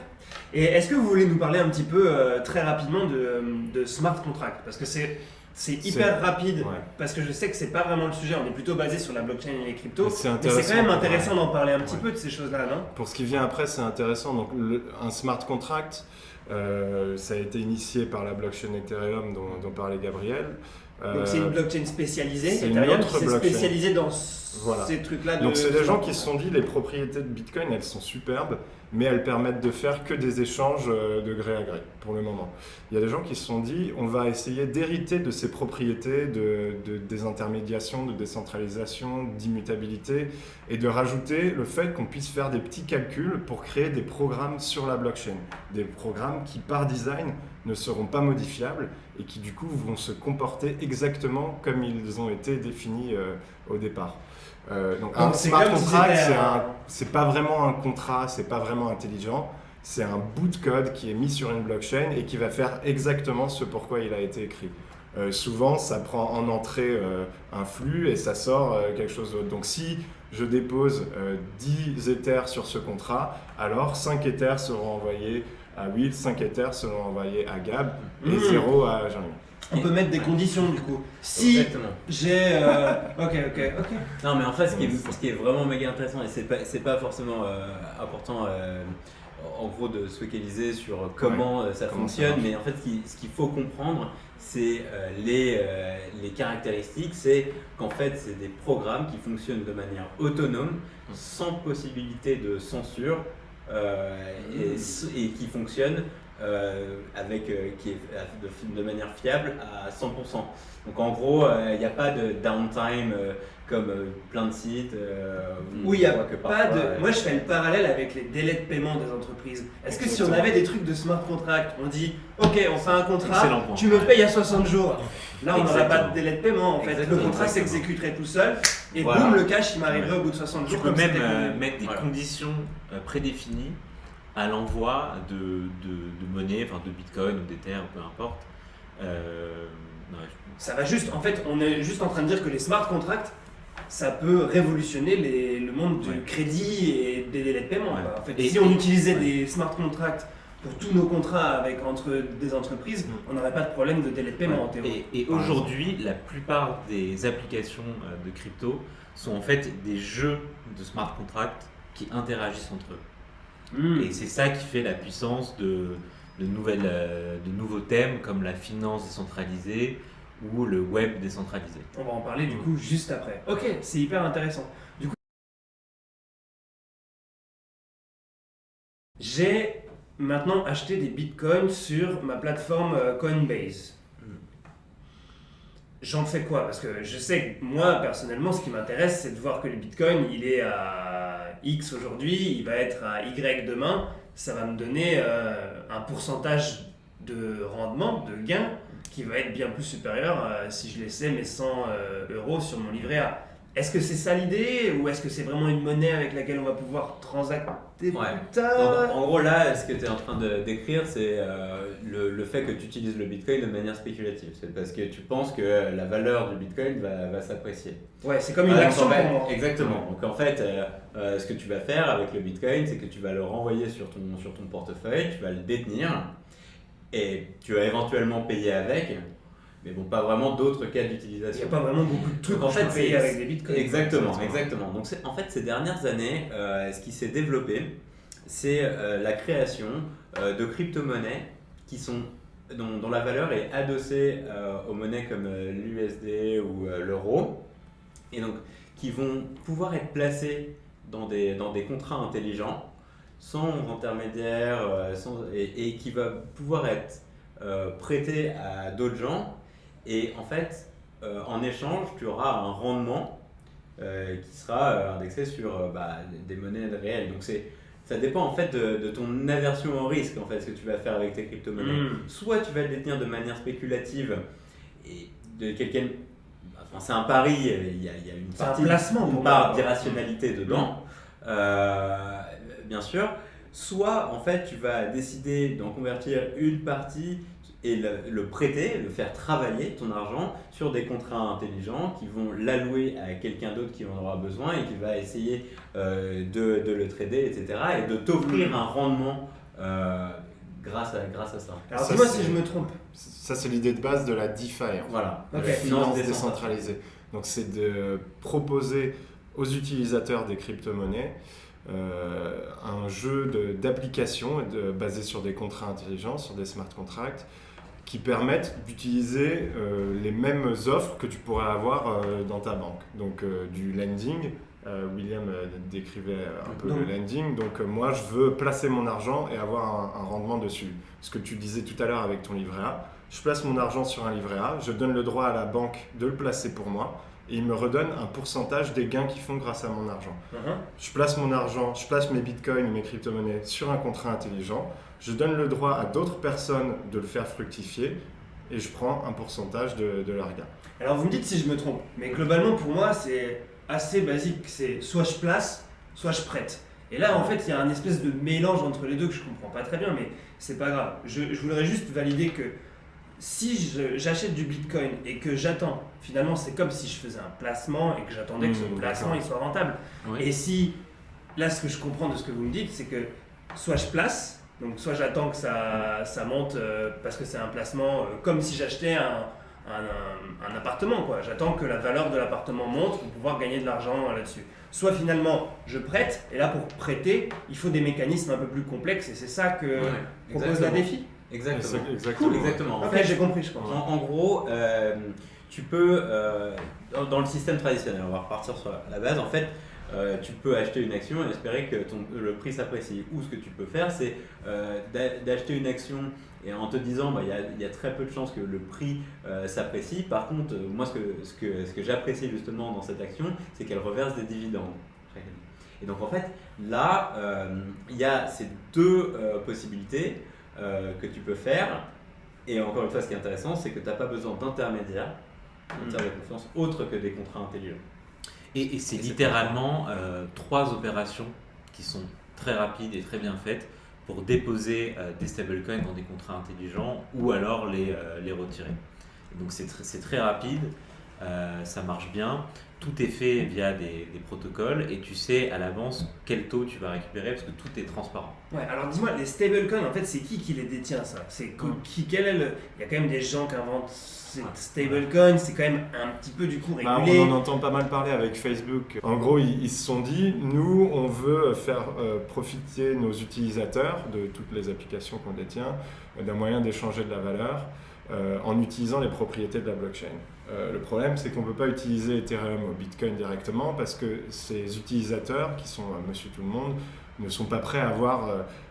Et est-ce que vous voulez nous parler un petit peu très rapidement de smart contract? Parce que c'est hyper rapide, ouais. parce que je sais que c'est pas vraiment le sujet, on est plutôt basé sur la blockchain et les cryptos, Mais c'est mais c'est intéressant. quand même intéressant d'en parler un petit Ouais. peu de ces choses-là, non? Pour ce qui vient après, c'est intéressant. Donc, un smart contract, ça a été initié par la blockchain Ethereum dont parlait Gabriel. Donc c'est une blockchain spécialisée, c'est une Ethereum, autre qui s'est blockchain. spécialisée dans Voilà. ces trucs-là. Donc c'est des gens qui se sont dit les propriétés de Bitcoin elles sont superbes mais elles permettent de faire que des échanges de gré à gré pour le moment. Il y a des gens qui se sont dit on va essayer d'hériter de ces propriétés de désintermédiation, de décentralisation, d'immutabilité et de rajouter le fait qu'on puisse faire des petits calculs pour créer des programmes sur la blockchain. Des programmes qui par design ne seront pas modifiables et qui du coup vont se comporter exactement comme ils ont été définis au départ. Donc un c'est smart comme si contract, c'était c'est pas vraiment un contrat, c'est pas vraiment intelligent, c'est un bout de code qui est mis sur une blockchain et qui va faire exactement ce pourquoi il a été écrit. Souvent, ça prend en entrée un flux et ça sort quelque chose d'autre. Donc si je dépose 10 Ethers sur ce contrat, alors 5 Ethers seront envoyés à Will, 5 Ethers seront envoyés à Gab et 0 à Jérémy. On peut mettre des conditions du coup. Si Exactement. j'ai... Ok. Non, mais en fait, ce qui est vraiment méga intéressant, et c'est pas forcément important en gros de se focaliser sur comment ça comment fonctionne, ça marche. mais en fait, ce qu'il faut comprendre, c'est les caractéristiques, c'est qu'en fait, c'est des programmes qui fonctionnent de manière autonome, sans possibilité de censure, et qui fonctionnent qui est de manière fiable à 100%. Donc en gros, il n'y a pas de downtime comme plein de sites. Où il n'y a voit que pas parfois, de... Moi je fais le parallèle avec les délais de paiement des entreprises. Est-ce que si on avait des trucs de smart contract, on dit ok on fait un contrat, Excellent point. tu me payes à 60 jours. Là on n'aurait pas Exactement. de délai de paiement en fait. Exactement. Le contrat s'exécuterait tout seul et Voilà. boum le cash il m'arriverait au bout de 60 Tu jours. peux comme même c'était convenu. mettre des Voilà. conditions prédéfinies à l'envoi de monnaie, enfin de Bitcoin ou d'Ether, peu importe. Ça va juste, en fait on est juste en train de dire que les smart contracts ça peut révolutionner le monde du Ouais. crédit et des délais de paiement. Ouais. quoi. En fait, Et- si on et- utilisait ouais. des smart contracts pour tous nos contrats entre des entreprises, on n'aurait pas de problème de délai de paiement en théorie. Et aujourd'hui, la plupart des applications de crypto sont en fait des jeux de smart contracts qui interagissent entre eux. Hmm. Et c'est ça qui fait la puissance de nouveaux thèmes comme la finance décentralisée ou le web décentralisé. On va en parler du coup juste après. Ok, c'est hyper intéressant. Du coup, j'ai maintenant acheté des bitcoins sur ma plateforme Coinbase. J'en fais quoi? Parce que je sais que moi, personnellement, ce qui m'intéresse, c'est de voir que le bitcoin, il est à X aujourd'hui, il va être à Y demain. Ça va me donner un pourcentage de rendement, de gain, qui va être bien plus supérieur si je laissais mes 100 euros sur mon livret A. Est-ce que c'est ça l'idée ou est-ce que c'est vraiment une monnaie avec laquelle on va pouvoir transacter Ouais. plus tard? Donc, en gros, là, ce que tu es en train de décrire, c'est le fait que tu utilises le Bitcoin de manière spéculative. C'est parce que tu penses que la valeur du Bitcoin va s'apprécier. Ouais, c'est comme une Donc, action en fait, pour moi. Exactement. Donc en fait, ce que tu vas faire avec le Bitcoin, c'est que tu vas le renvoyer sur ton portefeuille, tu vas le détenir et tu vas éventuellement payer avec, mais bon, pas vraiment d'autres cas Il n'y d'utilisation. a pas vraiment beaucoup de trucs Donc, en que je fait, peux payer c'est- avec des bitcoins. Exactement. Donc en fait, ces dernières années, ce qui s'est développé, c'est la création de crypto-monnaies dont la valeur est adossée aux monnaies comme l'USD ou l'euro, et donc qui vont pouvoir être placées dans des contrats intelligents, sans intermédiaire, et qui va pouvoir être prêtées à d'autres gens, et en fait, en échange, tu auras un rendement qui sera indexé sur des monnaies réelles. Donc ça dépend en fait de ton aversion au risque, en fait, ce que tu vas faire avec tes crypto-monnaies. Soit tu vas le détenir de manière spéculative et de quelqu'un. Enfin, c'est un pari, il y a une C'est un partie, placement pour une part moi. d'irrationalité dedans, bien sûr. Soit en fait tu vas décider d'en convertir une partie et le prêter, le faire travailler ton argent sur des contrats intelligents qui vont l'allouer à quelqu'un d'autre qui en aura besoin et qui va essayer de le trader, etc. et de t'offrir un rendement grâce à ça. Alors Ça, dis-moi c'est- si je me trompe. Ça, c'est l'idée de base de la DeFi, en fait. Voilà. Ok. La finance Finance décentralisée. Donc, c'est de proposer aux utilisateurs des crypto-monnaies un jeu d'applications basé sur des contrats intelligents, sur des smart contracts, qui permettent d'utiliser les mêmes offres que tu pourrais avoir dans ta banque. Donc, du lending. William décrivait un peu Donc- le lending. Donc, moi, je veux placer mon argent et avoir un rendement dessus. Ce que tu disais tout à l'heure avec ton livret A. Je place mon argent sur un livret A, je donne le droit à la banque de le placer pour moi et il me redonne un pourcentage des gains qu'ils font grâce à mon argent. Je place mon argent, je place mes bitcoins, mes crypto-monnaies sur un contrat intelligent, je donne le droit à d'autres personnes de le faire fructifier et je prends un pourcentage de leur gain. Alors vous me dites si je me trompe, mais globalement pour moi c'est assez basique. C'est soit je place, soit je prête. Et là en fait il y a un espèce de mélange entre les deux que je comprends pas très bien, mais c'est pas grave. Je voudrais juste valider que si j'achète du bitcoin et que j'attends, finalement c'est comme si je faisais un placement et que j'attendais que ce placement il soit rentable. Ouais. Et si, là ce que je comprends de ce que vous me dites, c'est que soit je place, donc soit j'attends que ça monte parce que c'est un placement comme si j'achetais un appartement, quoi. J'attends que la valeur de l'appartement monte pour pouvoir gagner de l'argent là-dessus. Soit finalement je prête, et là pour prêter, il faut des mécanismes un peu plus complexes et c'est ça que propose la défi. Exactement. Exactement. Exactement. En Ok, fait, j'ai compris, je pense. En gros, tu peux, dans le système traditionnel, on va repartir sur la base, en fait, tu peux acheter une action et espérer que le prix s'apprécie. Ou ce que tu peux faire, c'est d'acheter une action et en te disant, il y a très peu de chances que le prix s'apprécie. Par contre, moi, ce que j'apprécie justement dans cette action, c'est qu'elle reverse des dividendes. Et donc, en fait, là, il y a ces deux possibilités que tu peux faire. Et encore une fois, ce qui est intéressant, c'est que tu n'as pas besoin d'intermédiaires, de tiers de confiance, autres que des contrats intelligents. Et c'est Et c'est littéralement 3 opérations qui sont très rapides et très bien faites pour déposer des stablecoins dans des contrats intelligents ou alors les retirer. Donc c'est très rapide, ça marche bien. tout est fait via des protocoles et tu sais à l'avance quel taux tu vas récupérer parce que tout est transparent. Ouais, alors dis-moi, les stablecoins, en fait, c'est qui les détient, ça? Quel est le... Il y a quand même des gens qui inventent ces stablecoins, c'est quand même un petit peu du coup régulé. On en entend pas mal parler avec Facebook. En gros, ils se sont dit, nous, on veut faire profiter nos utilisateurs de toutes les applications qu'on détient d'un moyen d'échanger de la valeur en utilisant les propriétés de la blockchain. Le problème, c'est qu'on ne peut pas utiliser Ethereum ou Bitcoin directement parce que ces utilisateurs, qui sont monsieur tout le monde, ne sont pas prêts à voir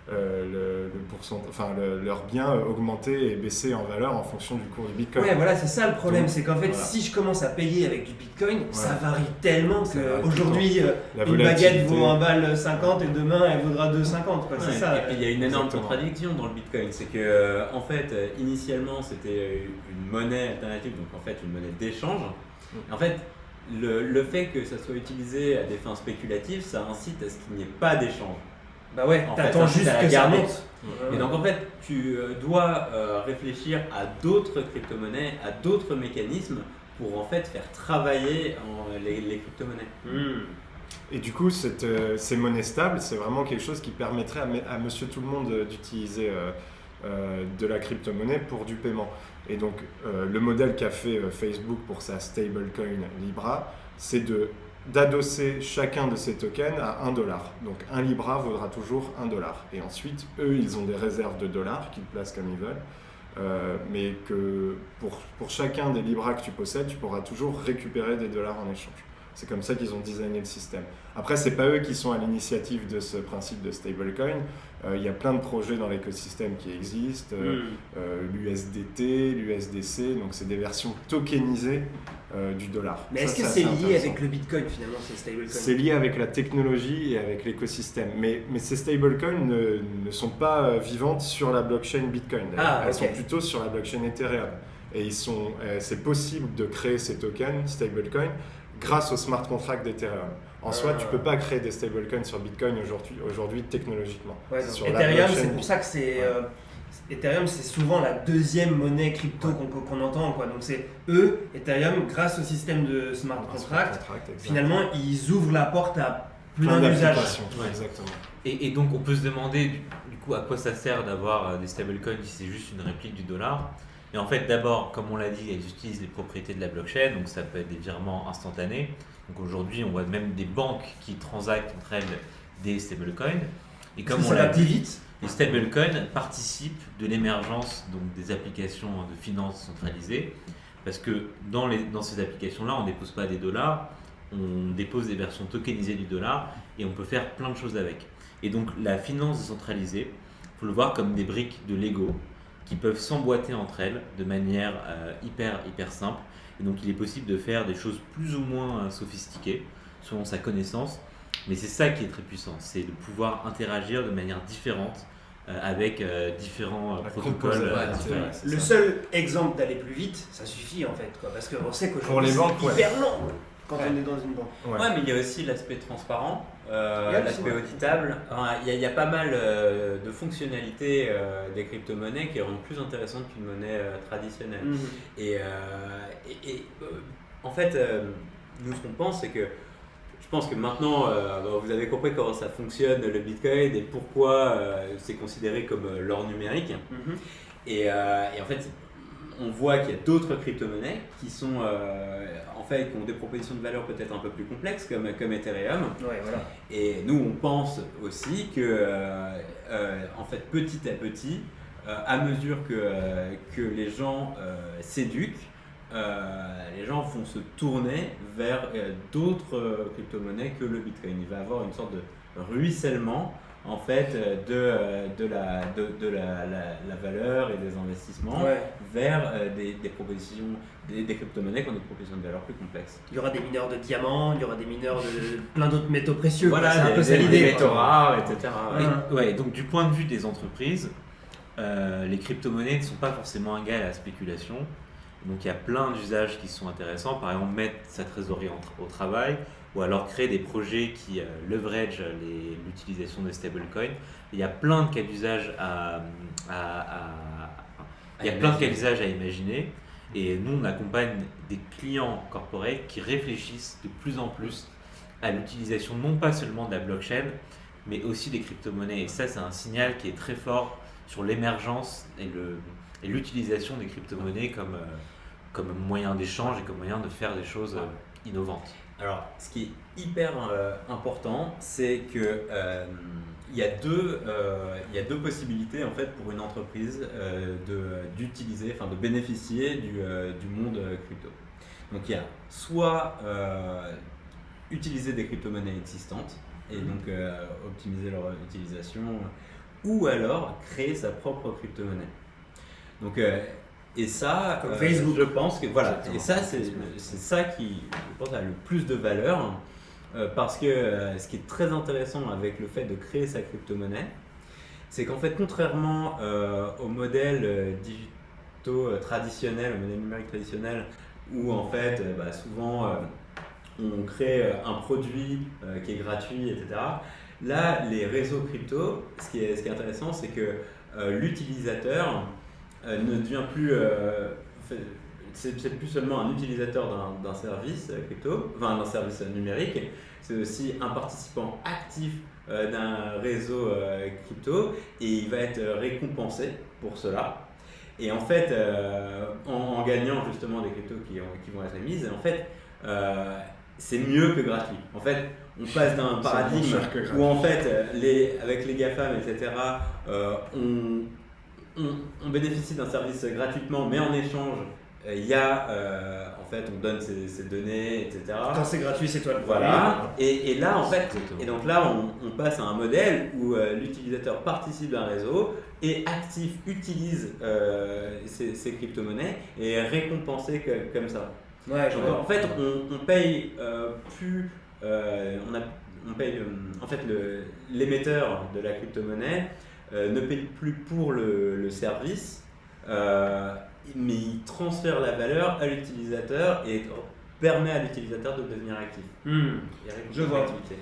leurs biens augmenter et baisser en valeur en fonction du cours du Bitcoin. Ouais, voilà, c'est ça le problème. Donc, c'est qu'en fait, voilà. si je commence à payer avec du Bitcoin, ça varie tellement Ça varie qu'aujourd'hui, La une baguette volatilité. vaut 1,50 et demain, elle vaudra 2,50. C'est ça. Et puis il y a une énorme Exactement. contradiction dans le Bitcoin, c'est que en fait initialement c'était une monnaie alternative, donc en fait une monnaie d'échange. En fait le fait que ça soit utilisé à des fins spéculatives, ça incite à ce qu'il n'y ait pas d'échange. Bah ouais, En t'attends fait, juste à la que ça garder. monte. Et donc en fait tu dois réfléchir à d'autres crypto-monnaies, à d'autres mécanismes pour en fait faire travailler les crypto-monnaies. Et du coup, ces monnaies stables, c'est vraiment quelque chose qui permettrait à monsieur tout le monde d'utiliser de la crypto-monnaie pour du paiement. Et donc, le modèle qu'a fait Facebook pour sa stablecoin Libra, c'est d'adosser chacun de ces tokens à $1. Donc, un Libra vaudra toujours $1. Et ensuite, eux, ils ont des réserves de dollars qu'ils placent comme ils veulent. Mais que pour chacun des Libras que tu possèdes, tu pourras toujours récupérer des dollars en échange. C'est comme ça qu'ils ont designé le système. Après, c'est pas eux qui sont à l'initiative de ce principe de stablecoin. Il y a plein de projets dans l'écosystème qui existent, l'USDT, l'USDC, donc c'est des versions tokenisées du dollar. Mais Ça, est-ce que assez c'est lié intéressant. avec le Bitcoin finalement, ces stablecoins? C'est lié avec la technologie et avec l'écosystème. Mais ces stablecoins ne sont pas vivantes sur la blockchain Bitcoin. Elles sont plutôt sur la blockchain Ethereum. Et c'est possible de créer ces tokens, stablecoins, grâce au smart contract d'Ethereum. En soi, tu ne peux pas créer des stablecoins sur Bitcoin aujourd'hui technologiquement. Ouais, C'est sur Ethereum, la blockchain. c'est pour ça que c'est... Ethereum, c'est souvent la deuxième monnaie crypto qu'on entend, quoi. Donc c'est Ethereum, grâce au système de smart contract, finalement, ils ouvrent la porte à plein d'usages. d'applications. Ouais. Exactement. Et donc on peut se demander du coup à quoi ça sert d'avoir des stablecoins si c'est juste une réplique du dollar. Et en fait, d'abord, comme on l'a dit, elles utilisent les propriétés de la blockchain, donc ça peut être des virements instantanés. Donc aujourd'hui, on voit même des banques qui transactent entre elles des stablecoins. Et comme on ça l'a va plus dit, vite. les stablecoins participent de l'émergence donc, des applications de finances centralisées. Parce que dans ces applications-là, on ne dépose pas des dollars, on dépose des versions tokenisées du dollar et on peut faire plein de choses avec. Et donc la finance décentralisée, il faut le voir comme des briques de Lego qui peuvent s'emboîter entre elles de manière hyper simple. Et donc il est possible de faire des choses plus ou moins sophistiquées selon sa connaissance. Mais c'est ça qui est très puissant, c'est de pouvoir interagir de manière différente avec différents protocoles. différents. Le seul exemple d'aller plus vite, ça suffit en fait, quoi, parce qu'on sait Pour les qu'aujourd'hui banques, c'est hyper lent quand on est dans une banque. Ouais, mais il y a aussi l'aspect transparent, Ouais, l'aspect c'est vrai. auditable. Enfin, il y a pas mal de fonctionnalités des crypto-monnaies qui rendent plus intéressantes qu'une monnaie traditionnelle. Et en fait, nous ce qu'on pense, c'est que je pense que maintenant, vous avez compris comment ça fonctionne le Bitcoin et pourquoi c'est considéré comme l'or numérique. Et en fait, on voit qu'il y a d'autres crypto-monnaies qui sont qui ont des propositions de valeur peut-être un peu plus complexes comme Ethereum. Ouais, voilà. Et nous, on pense aussi que en fait, petit à petit, à mesure que les gens s'éduquent, les gens vont se tourner vers d'autres crypto-monnaies que le Bitcoin. Il va y avoir une sorte de ruissellement en fait de la valeur et des investissements vers des propositions, des crypto-monnaies qui ont des propositions de valeur plus complexes. Il y aura des mineurs de diamants, il y aura des mineurs de plein d'autres métaux précieux. Voilà, c'est un peu ça des l'idée. métaux rares, etc. Ouais, donc du point de vue des entreprises, les crypto-monnaies ne sont pas forcément égales à la spéculation. Donc il y a plein d'usages qui sont intéressants, par exemple mettre sa trésorerie au travail, ou alors créer des projets qui leverage l'utilisation de stablecoins. Il y a plein de cas d'usage à imaginer. Et nous, on accompagne des clients corporate qui réfléchissent de plus en plus à l'utilisation non pas seulement de la blockchain, mais aussi des crypto-monnaies. Et ça, c'est un signal qui est très fort sur l'émergence et l'utilisation des crypto-monnaies comme moyen d'échange et comme moyen de faire des choses innovantes. Alors, ce qui est hyper important, c'est que il y a deux possibilités en fait pour une entreprise d'utiliser, enfin de bénéficier du monde crypto. Donc il y a soit utiliser des crypto-monnaies existantes et donc optimiser leur utilisation, ou alors créer sa propre crypto-monnaie. Donc et ça, Comme Facebook. je pense que voilà, Exactement. et ça c'est ça qui, je pense, a le plus de valeur, parce que ce qui est très intéressant avec le fait de créer sa crypto-monnaie, c'est qu'en fait, contrairement aux modèles digitaux traditionnels, aux modèles numériques traditionnels, où en fait, souvent on crée un produit qui est gratuit, etc. Là, les réseaux crypto, ce qui est intéressant, c'est que l'utilisateur ne devient plus, c'est plus seulement un utilisateur d'un service crypto, enfin d'un service numérique, c'est aussi un participant actif d'un réseau crypto, et il va être récompensé pour cela. Et en fait, en gagnant justement des cryptos qui vont être émises, en fait, c'est mieux que gratuit. En fait, on passe d'un paradigme où en fait, avec les GAFAM, etc., on bénéficie d'un service gratuitement, mais en échange, il y a, en fait, on donne ses données, etc. Quand c'est gratuit, c'est toi le premier. Voilà. Et là, en fait, Exactement. et donc là, on passe à un modèle où l'utilisateur participe d'un réseau et actif utilise ces crypto-monnaies et est récompensé comme ça. Ouais, je Donc, vois. en fait, on paye plus, on paye, en fait, l'émetteur de la crypto-monnaie ne paye plus pour le service, mais il transfère la valeur à l'utilisateur et permet à l'utilisateur de devenir actif. Et Je vois. l'activité.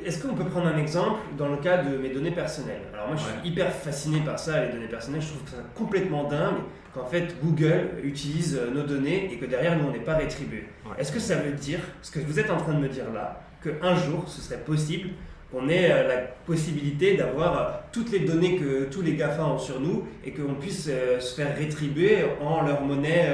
Est-ce qu'on peut prendre un exemple dans le cas de mes données personnelles? Alors moi je suis hyper fasciné par ça, les données personnelles, je trouve que c'est complètement dingue qu'en fait Google utilise nos données et que derrière nous on n'est pas rétribué. Ouais. Est-ce que ça veut dire, ce que vous êtes en train de me dire là, qu'un jour ce serait possible qu'on ait la possibilité d'avoir toutes les données que tous les GAFA ont sur nous et qu'on puisse se faire rétribuer en leur monnaie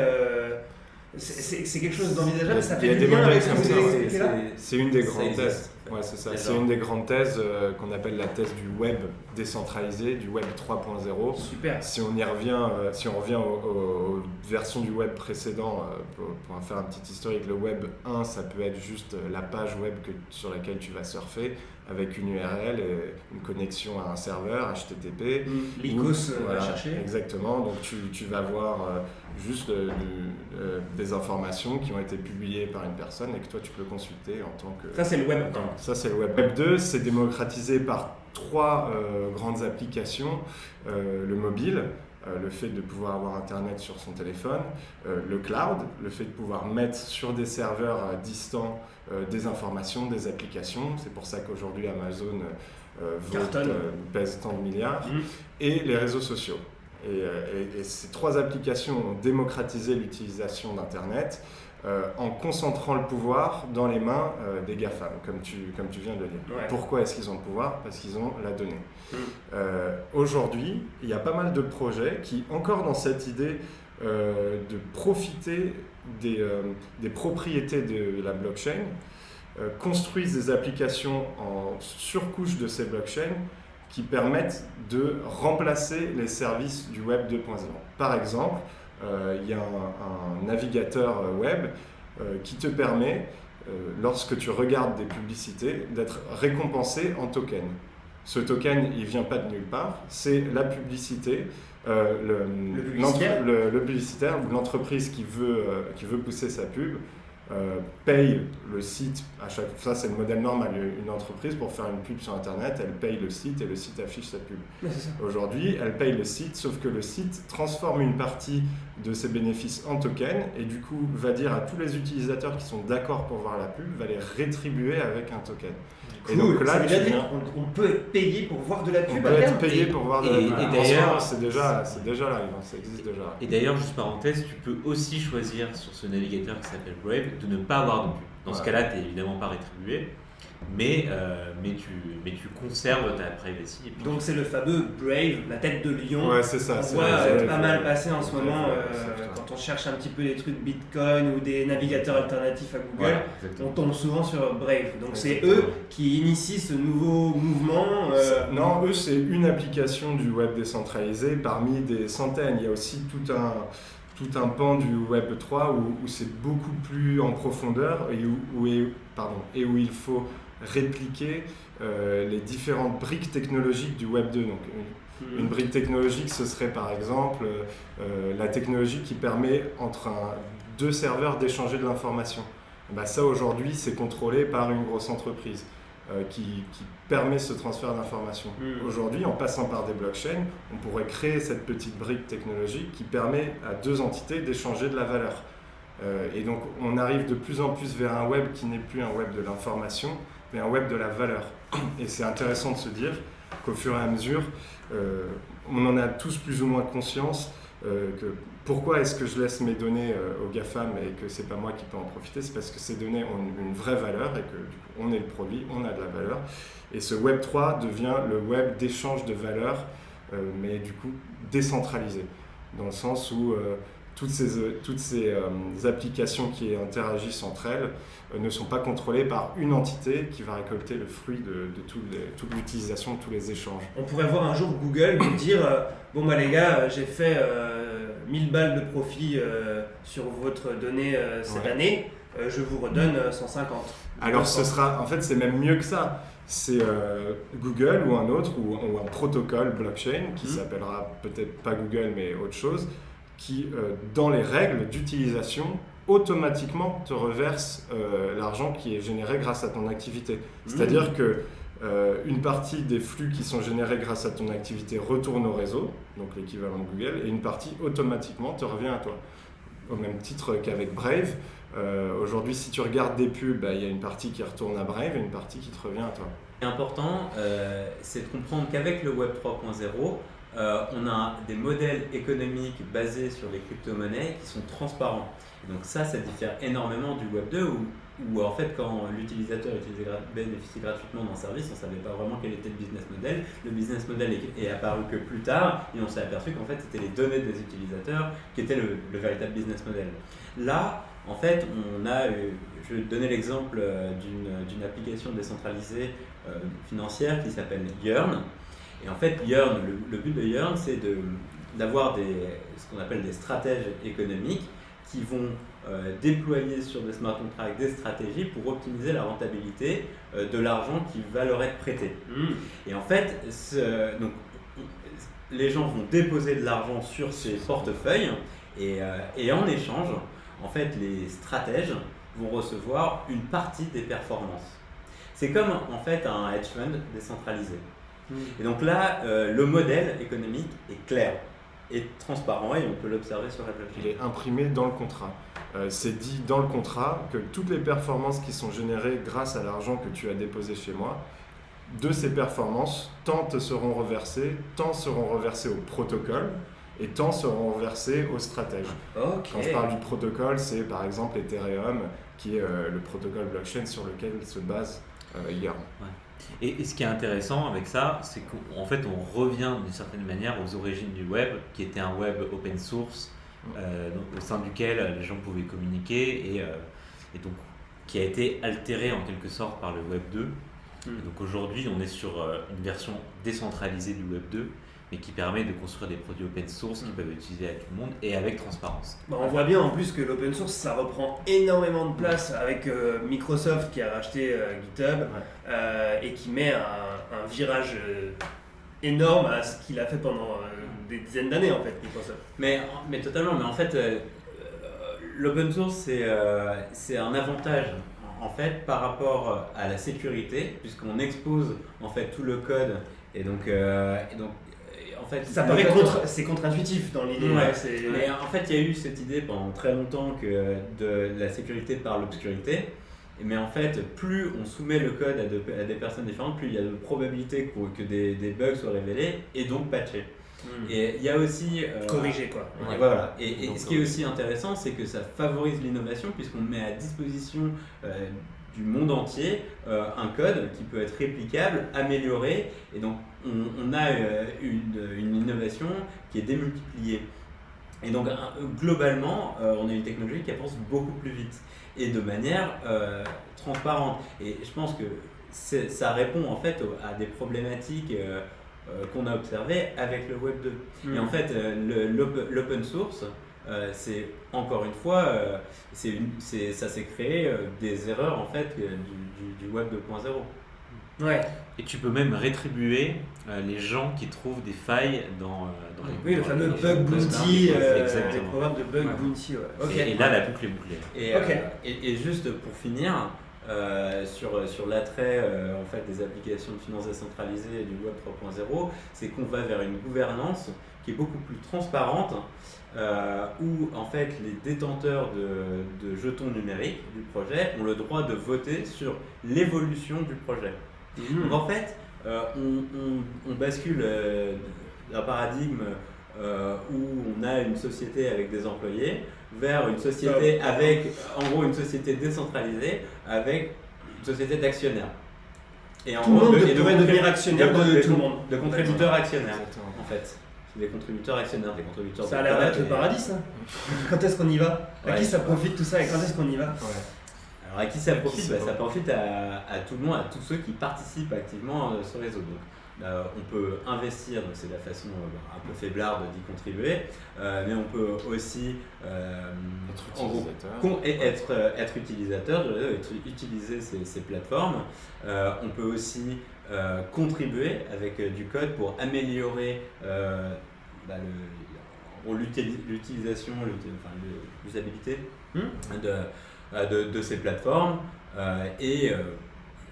c'est quelque chose d'envisageable, ça Il y a fait des lien modèles avec ce que comme vous ça, avez ouais. expliqué là. C'est une des Ça grandes existe. thèses. Ouais, c'est ça. C'est D'accord. une des grandes thèses qu'on appelle la thèse du web décentralisé, du web 3.0. Super. Si on y revient, si on revient aux versions du web précédent, pour faire un petit historique, le web 1, ça peut être juste la page web sur laquelle tu vas surfer avec une URL et une connexion à un serveur HTTP. L'ICOS Voilà, va chercher. Exactement, donc tu vas voir juste des informations qui ont été publiées par une personne et que toi tu peux consulter en tant que... Ça c'est le web. Ça, c'est le web. Web 2, c'est démocratisé par trois grandes applications. Le mobile, le fait de pouvoir avoir Internet sur son téléphone. Le cloud, le fait de pouvoir mettre sur des serveurs distants des informations, des applications. C'est pour ça qu'aujourd'hui, Amazon pèse tant de milliards. Et les réseaux sociaux. Et ces trois applications ont démocratisé l'utilisation d'Internet en concentrant le pouvoir dans les mains des GAFAM, comme tu viens de le dire. Ouais. Pourquoi est-ce qu'ils ont le pouvoir? Parce qu'ils ont la donnée. Aujourd'hui, il y a pas mal de projets qui, encore dans cette idée de profiter des propriétés de la blockchain, construisent des applications en surcouche de ces blockchains qui permettent de remplacer les services du web 2.0. Par exemple, il y a un navigateur web qui te permet, lorsque tu regardes des publicités, d'être récompensé en token. Ce token, il ne vient pas de nulle part, c'est la publicité, le publicitaire ou l'entreprise qui veut pousser sa pub paye le site à chaque fois. Ça, c'est le modèle normal. Une entreprise, pour faire une pub sur Internet, elle paye le site et le site affiche sa pub. Ouais, c'est ça. Aujourd'hui, elle paye le site, sauf que le site transforme une partie de ses bénéfices en tokens et du coup va dire à tous les utilisateurs qui sont d'accord pour voir la pub, va les rétribuer avec un token. Et donc là, ça veut tu dire viens- on peut être payé pour voir de la on pub peut à être terme. payé pour voir de la et pub. En d'ailleurs- ce moment, c'est déjà live, hein, ça existe déjà. Et d'ailleurs, juste parenthèse, tu peux aussi choisir sur ce navigateur qui s'appelle Brave de ne pas avoir de pub. Dans ce Ouais. cas-là, tu n'es évidemment pas rétribué, mais tu conserves ta privacy. Et puis Donc c'est le fameux Brave, la tête de lion. Ouais, c'est ça. On c'est voit vrai, pas mal passer en ce c'est moment vrai, c'est vrai. quand on cherche un petit peu des trucs Bitcoin ou des navigateurs alternatifs à Google. voilà, On exactement. tombe souvent sur Brave. Donc c'est Exactement. eux qui initient ce nouveau mouvement. Non, eux, c'est une application du web décentralisé parmi des centaines. Il y a aussi tout un pan du web 3 où c'est beaucoup plus en profondeur et où il faut répliquer les différentes briques technologiques du web 2. Donc, une brique technologique, ce serait par exemple la technologie qui permet entre deux serveurs d'échanger de l'information. Ben, ça, aujourd'hui, c'est contrôlé par une grosse entreprise qui permet ce transfert d'informations. Aujourd'hui, en passant par des blockchains, on pourrait créer cette petite brique technologique qui permet à deux entités d'échanger de la valeur. Et donc, on arrive de plus en plus vers un web qui n'est plus un web de l'information, mais un web de la valeur. Et c'est intéressant de se dire qu'au fur et à mesure, on en a tous plus ou moins conscience que pourquoi est-ce que je laisse mes données aux GAFAM et que c'est pas moi qui peux en profiter, c'est parce que ces données ont une vraie valeur et que du coup, on est le produit, on a de la valeur. Et ce Web 3 devient le web d'échange de valeur, mais du coup décentralisé, dans le sens où toutes ces applications qui interagissent entre elles ne sont pas contrôlées par une entité qui va récolter le fruit de toute l'utilisation, de tous les échanges. On pourrait voir un jour Google nous dire bon bah les gars, j'ai fait 1000 balles de profit sur votre donnée cette Ouais. année, je vous redonne 150. Alors en fait c'est même mieux que ça. C'est Google ou un autre ou un protocole blockchain qui s'appellera peut-être pas Google mais autre chose, qui dans les règles d'utilisation automatiquement te reverse l'argent qui est généré grâce à ton activité. C'est-à-dire que une partie des flux qui sont générés grâce à ton activité retourne au réseau, donc l'équivalent de Google, et une partie automatiquement te revient à toi. Au même titre qu'avec Brave, aujourd'hui si tu regardes des pubs, il y a une partie qui retourne à Brave et une partie qui te revient à toi. Ce qui est important, c'est de comprendre qu'avec le Web 3.0, on a des modèles économiques basés sur les crypto-monnaies qui sont transparents. Et donc ça diffère énormément du Web 2 où en fait quand l'utilisateur bénéficie gratuitement d'un service, on ne savait pas vraiment quel était le business model. Le business model est apparu que plus tard et on s'est aperçu qu'en fait c'était les données des utilisateurs qui étaient le véritable business model. Là, en fait, je vais te donner l'exemple d'une application décentralisée financière qui s'appelle Yearn. Et en fait, Yearn, le but de Yearn, c'est d'avoir ce qu'on appelle des stratèges économiques qui vont déployer sur des smart contracts des stratégies pour optimiser la rentabilité de l'argent qui va leur être prêté. Et en fait, donc, les gens vont déposer de l'argent sur ces portefeuilles et en échange, en fait, les stratèges vont recevoir une partie des performances. C'est comme en fait un hedge fund décentralisé. Et donc là, le modèle économique est clair, est transparent et on peut l'observer sur la blockchain. Il est imprimé dans le contrat. C'est dit dans le contrat que toutes les performances qui sont générées grâce à l'argent que tu as déposé chez moi, de ces performances, tant te seront reversées, tant seront reversées au protocole et tant seront reversées aux stratèges. Ok. Quand je parle du protocole, c'est par exemple Ethereum, qui est le protocole blockchain sur lequel se base Yearn. Et ce qui est intéressant avec ça, c'est qu'en fait on revient d'une certaine manière aux origines du web, qui était un web open source, donc, au sein duquel les gens pouvaient communiquer et donc qui a été altéré en quelque sorte par le web 2. Et donc aujourd'hui on est sur une version décentralisée du web 2, mais qui permet de construire des produits open source qui peuvent être utilisés à tout le monde et avec transparence. Bah, on voit bien en plus que l'open source ça reprend énormément de place avec Microsoft qui a racheté GitHub et qui met un virage énorme à ce qu'il a fait pendant des dizaines d'années en fait Microsoft. Mais totalement, mais en fait l'open source, c'est un avantage en fait par rapport à la sécurité, puisqu'on expose en fait tout le code et donc en fait Ça le paraît code- c'est contre-intuitif dans l'idée. Ouais. C'est- Mais en fait, il y a eu cette idée pendant très longtemps que de la sécurité par l'obscurité. Mais en fait, plus on soumet le code à des personnes différentes, plus il y a de probabilités que des bugs soient révélés et donc patchés. Et il y a aussi Corriger quoi. et voilà. Et Donc, ce qui est aussi intéressant, c'est que ça favorise l'innovation puisqu'on met à disposition du monde entier un code qui peut être réplicable, amélioré, et donc on a une innovation qui est démultipliée. Et donc globalement, on a une technologie qui avance beaucoup plus vite et de manière transparente. Et je pense que ça répond en fait à des problématiques qu'on a observées avec le Web 2. Et en fait, l'open source, c'est encore une fois, ça s'est créé des erreurs en fait du Web 2.0. Ouais. Et tu peux même rétribuer les gens qui trouvent des failles dans les Oui, le dans fameux les- bug dans les- bounty, les Exactement. programmes de bug Ouais. bounty. Ouais. Ok. Et là, la boucle est bouclée. Et, Ok. et juste pour finir, sur l'attrait en fait, des applications de finance décentralisées et du Web 3.0, c'est qu'on va vers une gouvernance qui est beaucoup plus transparente, où en fait les détenteurs de jetons numériques du projet ont le droit de voter sur l'évolution du projet. Donc en fait, on bascule d'un paradigme où on a une société avec des employés vers une société avec, en gros, une société décentralisée avec une société d'actionnaires. Et en Tout le gros, monde de devrait devenir actionnaire de tout le monde. de contributeurs actionnaires, Exactement. en fait. C'est des contributeurs actionnaires, des contributeurs Ça a l'air d'être le et- paradis, ça. Quand est-ce qu'on y va? À Ouais. qui ça profite tout ça et quand est-ce qu'on y va? Alors à qui ça profite? ça Ça profite à tout le monde, à tous ceux qui participent activement sur les réseau. Donc, on peut investir, donc c'est la façon un peu faiblarde d'y contribuer, mais on peut aussi en gros, être utilisateur du réseau, utiliser ces plateformes. On peut aussi contribuer avec du code pour améliorer l'utilisation, l'usabilité de ces plateformes et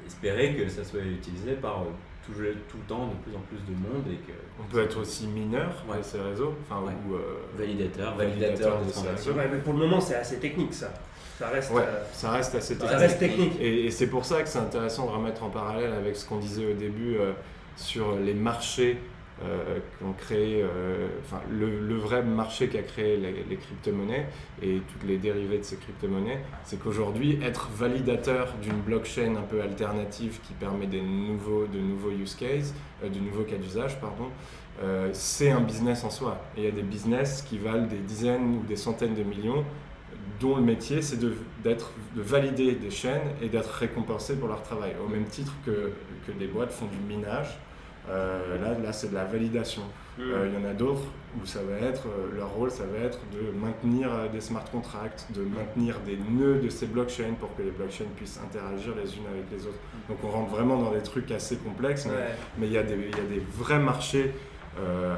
espérer que ça soit utilisé par tout le temps de plus en plus de monde et que On peut être aussi mineur Ouais. de ces réseaux, enfin, Ouais. ou validateur validateur de de ces transactions. Ouais, mais pour le moment, c'est assez technique, ça. Ça reste, Ouais, ça reste assez ça technique. reste technique. Et c'est pour ça que c'est intéressant de remettre en parallèle avec ce qu'on disait au début sur les marchés qu'ont créé, enfin le vrai marché qu'a créé les crypto-monnaies et toutes les dérivés de ces crypto-monnaies, c'est qu'aujourd'hui, être validateur d'une blockchain un peu alternative qui permet de nouveaux use cases, de nouveaux cas d'usage, pardon, c'est un business en soi. Et il y a des business qui valent des dizaines ou des centaines de millions, dont le métier c'est de valider des chaînes et d'être récompensé pour leur travail, au même titre que des boîtes font du minage. Là c'est de la validation. Il y en a d'autres où ça va être, leur rôle ça va être de maintenir des smart contracts, de maintenir des nœuds de ces blockchains pour que les blockchains puissent interagir les unes avec les autres. Donc on rentre vraiment dans des trucs assez complexes, mais il y a des vrais marchés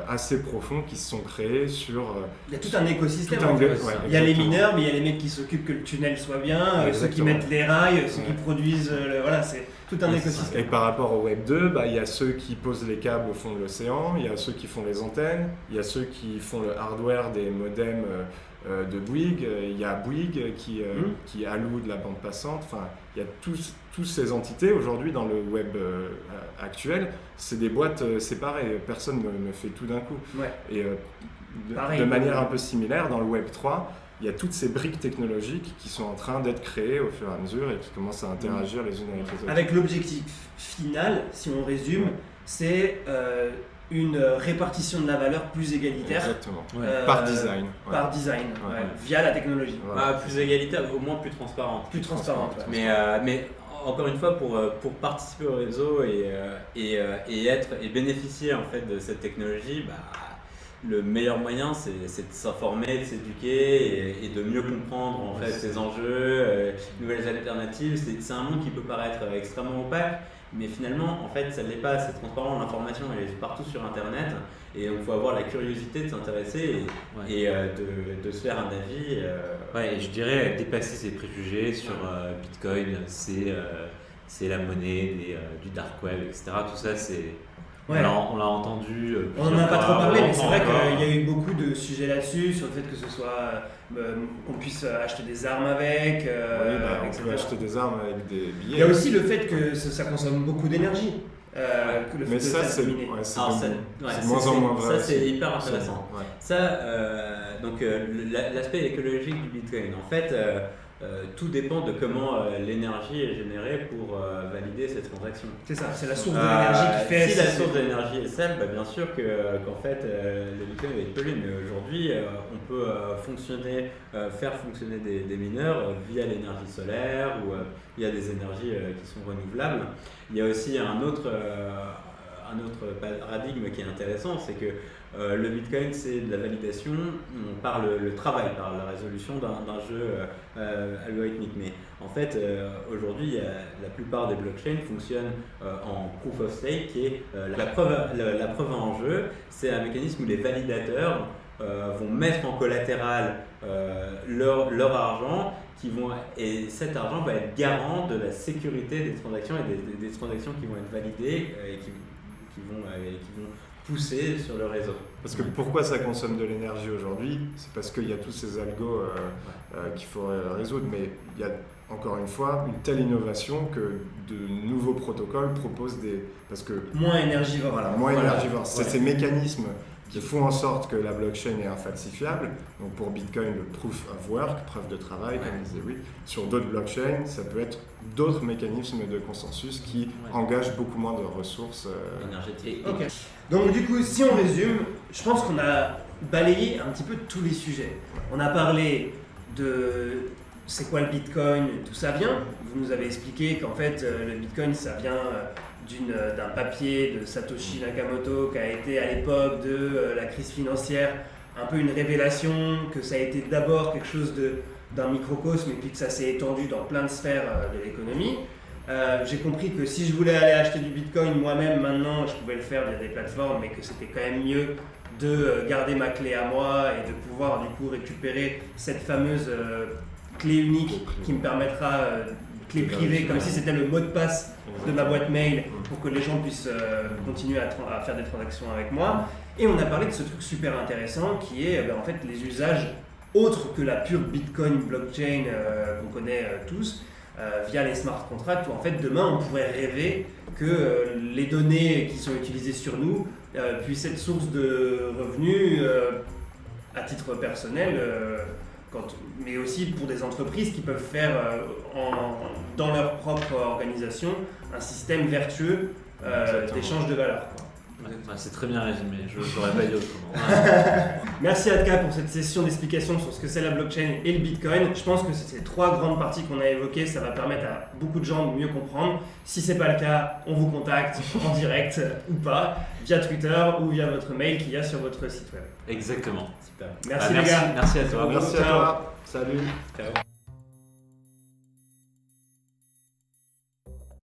assez profonds qui se sont créés sur... Il y a tout un écosystème. Tout un en fait. ouais, Il y a les exactement. mineurs, mais il y a les mecs qui s'occupent que le tunnel soit bien, ceux qui Exactement. mettent les rails, ceux qui Ouais. produisent. Voilà, c'est tout un Et écosystème. par rapport au Web 2, il y a ceux qui posent les câbles au fond de l'océan, il y a ceux qui font les antennes, il y a ceux qui font le hardware des modems de Bouygues, il y a Bouygues qui alloue de la bande passante. Enfin, il y a toutes ces entités aujourd'hui dans le web actuel, c'est des boîtes séparées, personne ne fait tout d'un coup. Ouais. Et Pareil. de manière un peu similaire, dans le Web 3, il y a toutes ces briques technologiques qui sont en train d'être créées au fur et à mesure et qui commencent à interagir les unes avec les autres. Avec l'objectif final, si on résume, c'est une répartition de la valeur plus égalitaire. Exactement. euh, Par design. ouais. Par design, Ouais. via la technologie. Voilà. Plus égalitaire, au moins plus transparente. Plus transparente. ouais. Mais encore une fois, pour participer au réseau et bénéficier en fait de cette technologie, le meilleur moyen c'est de s'informer, de s'éduquer et de mieux comprendre en fait ces enjeux, nouvelles alternatives. C'est un monde qui peut paraître extrêmement opaque, mais finalement en fait ça ne l'est pas, c'est transparent, l'information elle est partout sur internet Et donc il faut avoir la curiosité de s'intéresser et de se faire un avis. Ouais, et je dirais dépasser ses préjugés sur Bitcoin, c'est la monnaie du dark web, etc. Tout ça, c'est... Ouais. On l'a entendu. On n'en a pas trop parlé, mais c'est vrai encore. qu'il y a eu beaucoup de sujets là-dessus, sur le fait que ce soit qu'on puisse acheter des armes avec, on etc. peut acheter des armes avec des Il y billets. a aussi le fait que ça consomme beaucoup d'énergie. Que le fait Mais de ça, faire c'est dominer. c'est Alors, de c'est moins en moins vrai. Ça, c'est aussi. hyper intéressant. Ouais. Ça, donc l'aspect écologique du Bitcoin, en fait, tout dépend de comment l'énergie est générée pour valider cette transaction. C'est ça, c'est la source de l'énergie qui fait. Si la source d'énergie est celle, bien sûr qu'en fait le Bitcoin va être pollué, mais aujourd'hui on peut faire fonctionner des mineurs via l'énergie solaire ou via des énergies qui sont renouvelables. Il y a aussi un autre paradigme qui est intéressant, c'est que le Bitcoin, c'est de la validation par le travail, par la résolution d'un jeu algorithmique. Mais en fait, aujourd'hui, la plupart des blockchains fonctionnent en proof of stake, qui est la preuve en jeu. C'est un mécanisme où les validateurs vont mettre en collatéral leur argent, et cet argent va être garant de la sécurité des transactions et des transactions qui vont être validées et qui vont pousser sur le réseau. Parce que pourquoi ça consomme de l'énergie aujourd'hui? C'est parce qu'il y a tous ces algos qu'il faudrait résoudre, mais il y a encore une fois une telle innovation que de nouveaux protocoles proposent parce que moins énergivore. Voilà, moins énergivore. C'est ces mécanismes qui font en sorte que la blockchain est infalsifiable. Donc pour Bitcoin, le proof of work, preuve de travail, comme disait oui. Sur d'autres blockchains, ça peut être d'autres mécanismes de consensus qui engagent beaucoup moins de ressources énergétiques. Ok. Donc du coup, si on résume, je pense qu'on a balayé un petit peu tous les sujets. On a parlé de c'est quoi le Bitcoin, d'où ça vient. Vous nous avez expliqué qu'en fait le Bitcoin ça vient d'un papier de Satoshi Nakamoto qui a été à l'époque de la crise financière un peu une révélation, que ça a été d'abord quelque chose d'un microcosme et puis que ça s'est étendu dans plein de sphères de l'économie. J'ai compris que si je voulais aller acheter du Bitcoin moi-même maintenant, je pouvais le faire via des plateformes, mais que c'était quand même mieux de garder ma clé à moi et de pouvoir du coup récupérer cette fameuse clé unique qui me permettra, clé privée, comme si c'était le mot de passe de ma boîte mail pour que les gens puissent continuer à faire des transactions avec moi. Et on a parlé de ce truc super intéressant qui est en fait les usages autres que la pure Bitcoin blockchain qu'on connaît tous, via les smart contracts, où en fait demain on pourrait rêver que les données qui sont utilisées sur nous puissent être source de revenus à titre personnel, mais aussi pour des entreprises qui peuvent faire dans leur propre organisation un système vertueux d'échange de valeur. C'est très bien résumé, je n'aurais pas dit autrement. Merci Atka pour cette session d'explication sur ce que c'est la blockchain et le Bitcoin. Je pense que ces trois grandes parties qu'on a évoquées, ça va permettre à beaucoup de gens de mieux comprendre. Si ce n'est pas le cas, on vous contacte en direct ou pas, via Twitter ou via votre mail qu'il y a sur votre site web. Exactement. Super. Merci les gars. Merci à toi. Merci à toi. Salut. Ciao.